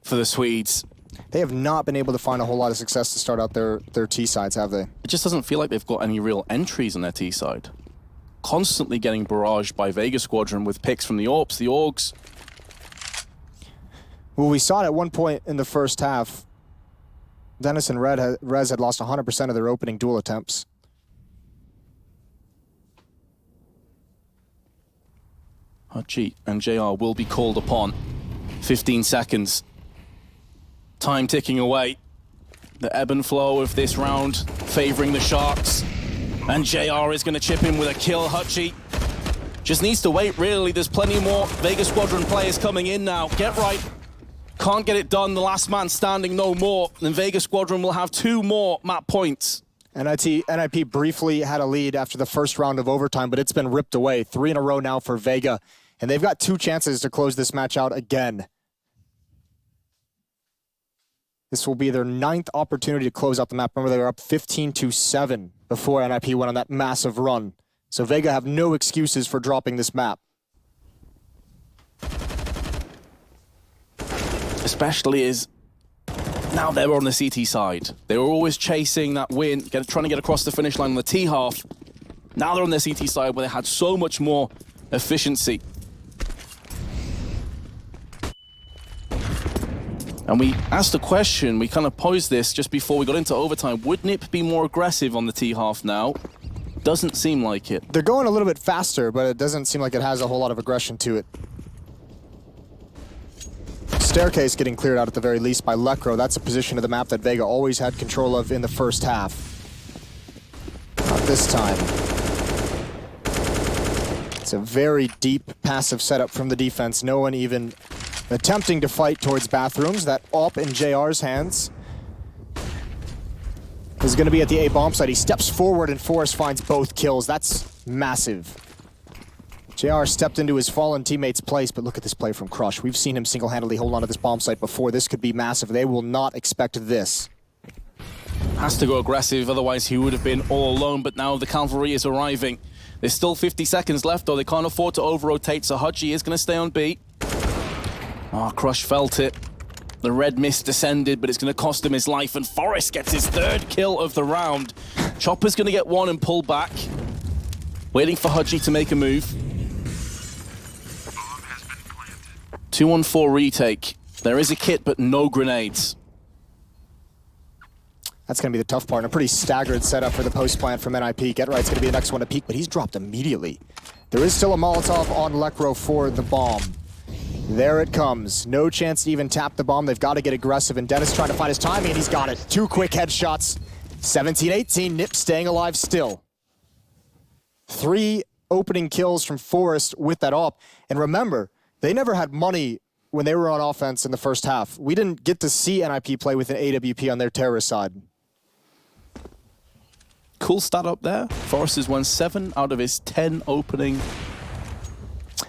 for the Swedes. They have not been able to find a whole lot of success to start out their T sides, have they? It just doesn't feel like they've got any real entries on their T side. Constantly getting barraged by Vega Squadron with picks from the AWPs, the AUGs. Well, we saw it at one point in the first half. Dennis and Rez had lost 100% of their opening duel attempts. Hutchie and JR will be called upon. 15 seconds. Time ticking away. The ebb and flow of this round favoring the Sharks. And JR is going to chip in with a kill. Hutchie just needs to wait, really. There's plenty more Vega Squadron players coming in now. Get Right. Can't get it done. The last man standing, no more. And Vega Squadron will have 2 more map points. NiP briefly had a lead after the first round of overtime, but it's been ripped away. 3 in a row now for Vega. And they've got 2 chances to close this match out again. This will be their 9th opportunity to close out the map. Remember, they were up 15-7 before NiP went on that massive run. So Vega have no excuses for dropping this map. Especially as Now they were on the CT side. They were always chasing that win, trying to get across the finish line on the T half. Now they're on their CT side where they had so much more efficiency. And we asked a question, we kind of posed this just before we got into overtime. Would NiP be more aggressive on the T half now? Doesn't seem like it. They're going a little bit faster, but it doesn't seem like it has a whole lot of aggression to it. Staircase getting cleared out at the very least by Ro4. That's a position of the map that Vega always had control of in the first half. Not this time. It's a very deep passive setup from the defense. No one even attempting to fight towards bathrooms. That AWP in JR's hands is going to be at the A bomb site. He steps forward and Forrest finds both kills. That's massive. JR stepped into his fallen teammate's place, but look at this play from Crush. We've seen him single-handedly hold on to this bomb site before. This could be massive. They will not expect this. Has to go aggressive, otherwise he would have been all alone, but now the cavalry is arriving. There's still 50 seconds left, though. They can't afford to over-rotate, so Hudgy is going to stay on B. Oh, Crush felt it. The red mist descended, but it's going to cost him his life, and Forrest gets his third kill of the round. Chopper's going to get one and pull back. Waiting for Hudgy to make a move. 2-on-4 retake. There is a kit, but no grenades. That's going to be the tough part. A pretty staggered setup for the post plant from NiP. Get Right's going to be the next one to peek, but he's dropped immediately. There is still a Molotov on Ro4 for the bomb. There it comes. No chance to even tap the bomb. They've got to get aggressive, and Dennis trying to find his timing, and he's got it. 2 quick headshots. 17-18, NiP staying alive still. 3 opening kills from Forrest with that AWP. And remember, they never had money when they were on offense in the first half. We didn't get to see NiP play with an AWP on their terrorist side. Cool stat up there. Forrest has won 7 out of his 10 opening.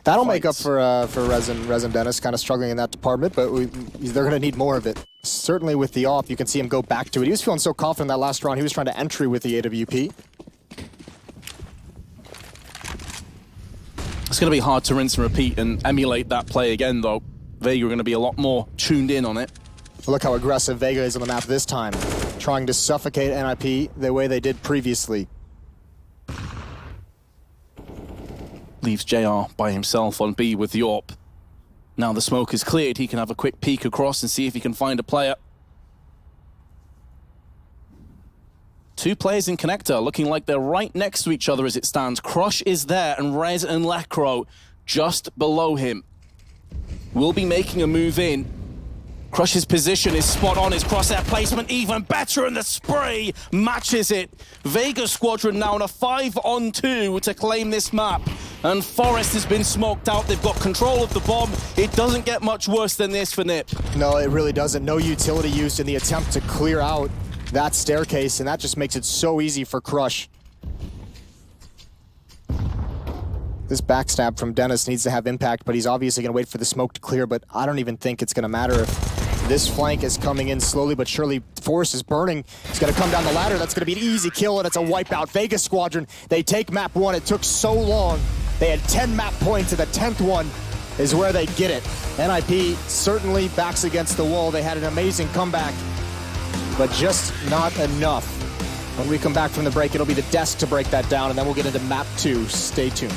That'll fights. make up for Resin Dennis, kind of struggling in that department, but they're going to need more of it. Certainly with the AWP, you can see him go back to it. He was feeling so confident that last round. He was trying to entry with the AWP. It's going to be hard to rinse and repeat and emulate that play again, though. Vega are going to be a lot more tuned in on it. Look how aggressive Vega is on the map this time, trying to suffocate NiP the way they did previously. Leaves JR by himself on B with the AWP. Now the smoke is cleared, he can have a quick peek across and see if he can find a player. 2 players in connector, looking like they're right next to each other as it stands. Crush is there, and Rez and Ro4 just below him. Will be making a move in. Crush's position is spot on, his crosshair placement even better, and the spray matches it. Vega Squadron now on a 5-on-2 to claim this map. And Forrest has been smoked out, they've got control of the bomb. It doesn't get much worse than this for NiP. No, it really doesn't. No utility used in the attempt to clear out that staircase, and that just makes it so easy for Crush. This backstab from Dennis needs to have impact, but he's obviously going to wait for the smoke to clear, but I don't even think it's going to matter if this flank is coming in slowly but surely. Forrest is burning. He's going to come down the ladder. That's going to be an easy kill, and it's a wipeout. Vega Squadron, they take map 1. It took so long. They had 10 map points, and the 10th one is where they get it. NiP certainly backs against the wall. They had an amazing comeback, but just not enough. When we come back from the break, it'll be the desk to break that down, and then we'll get into map 2. Stay tuned.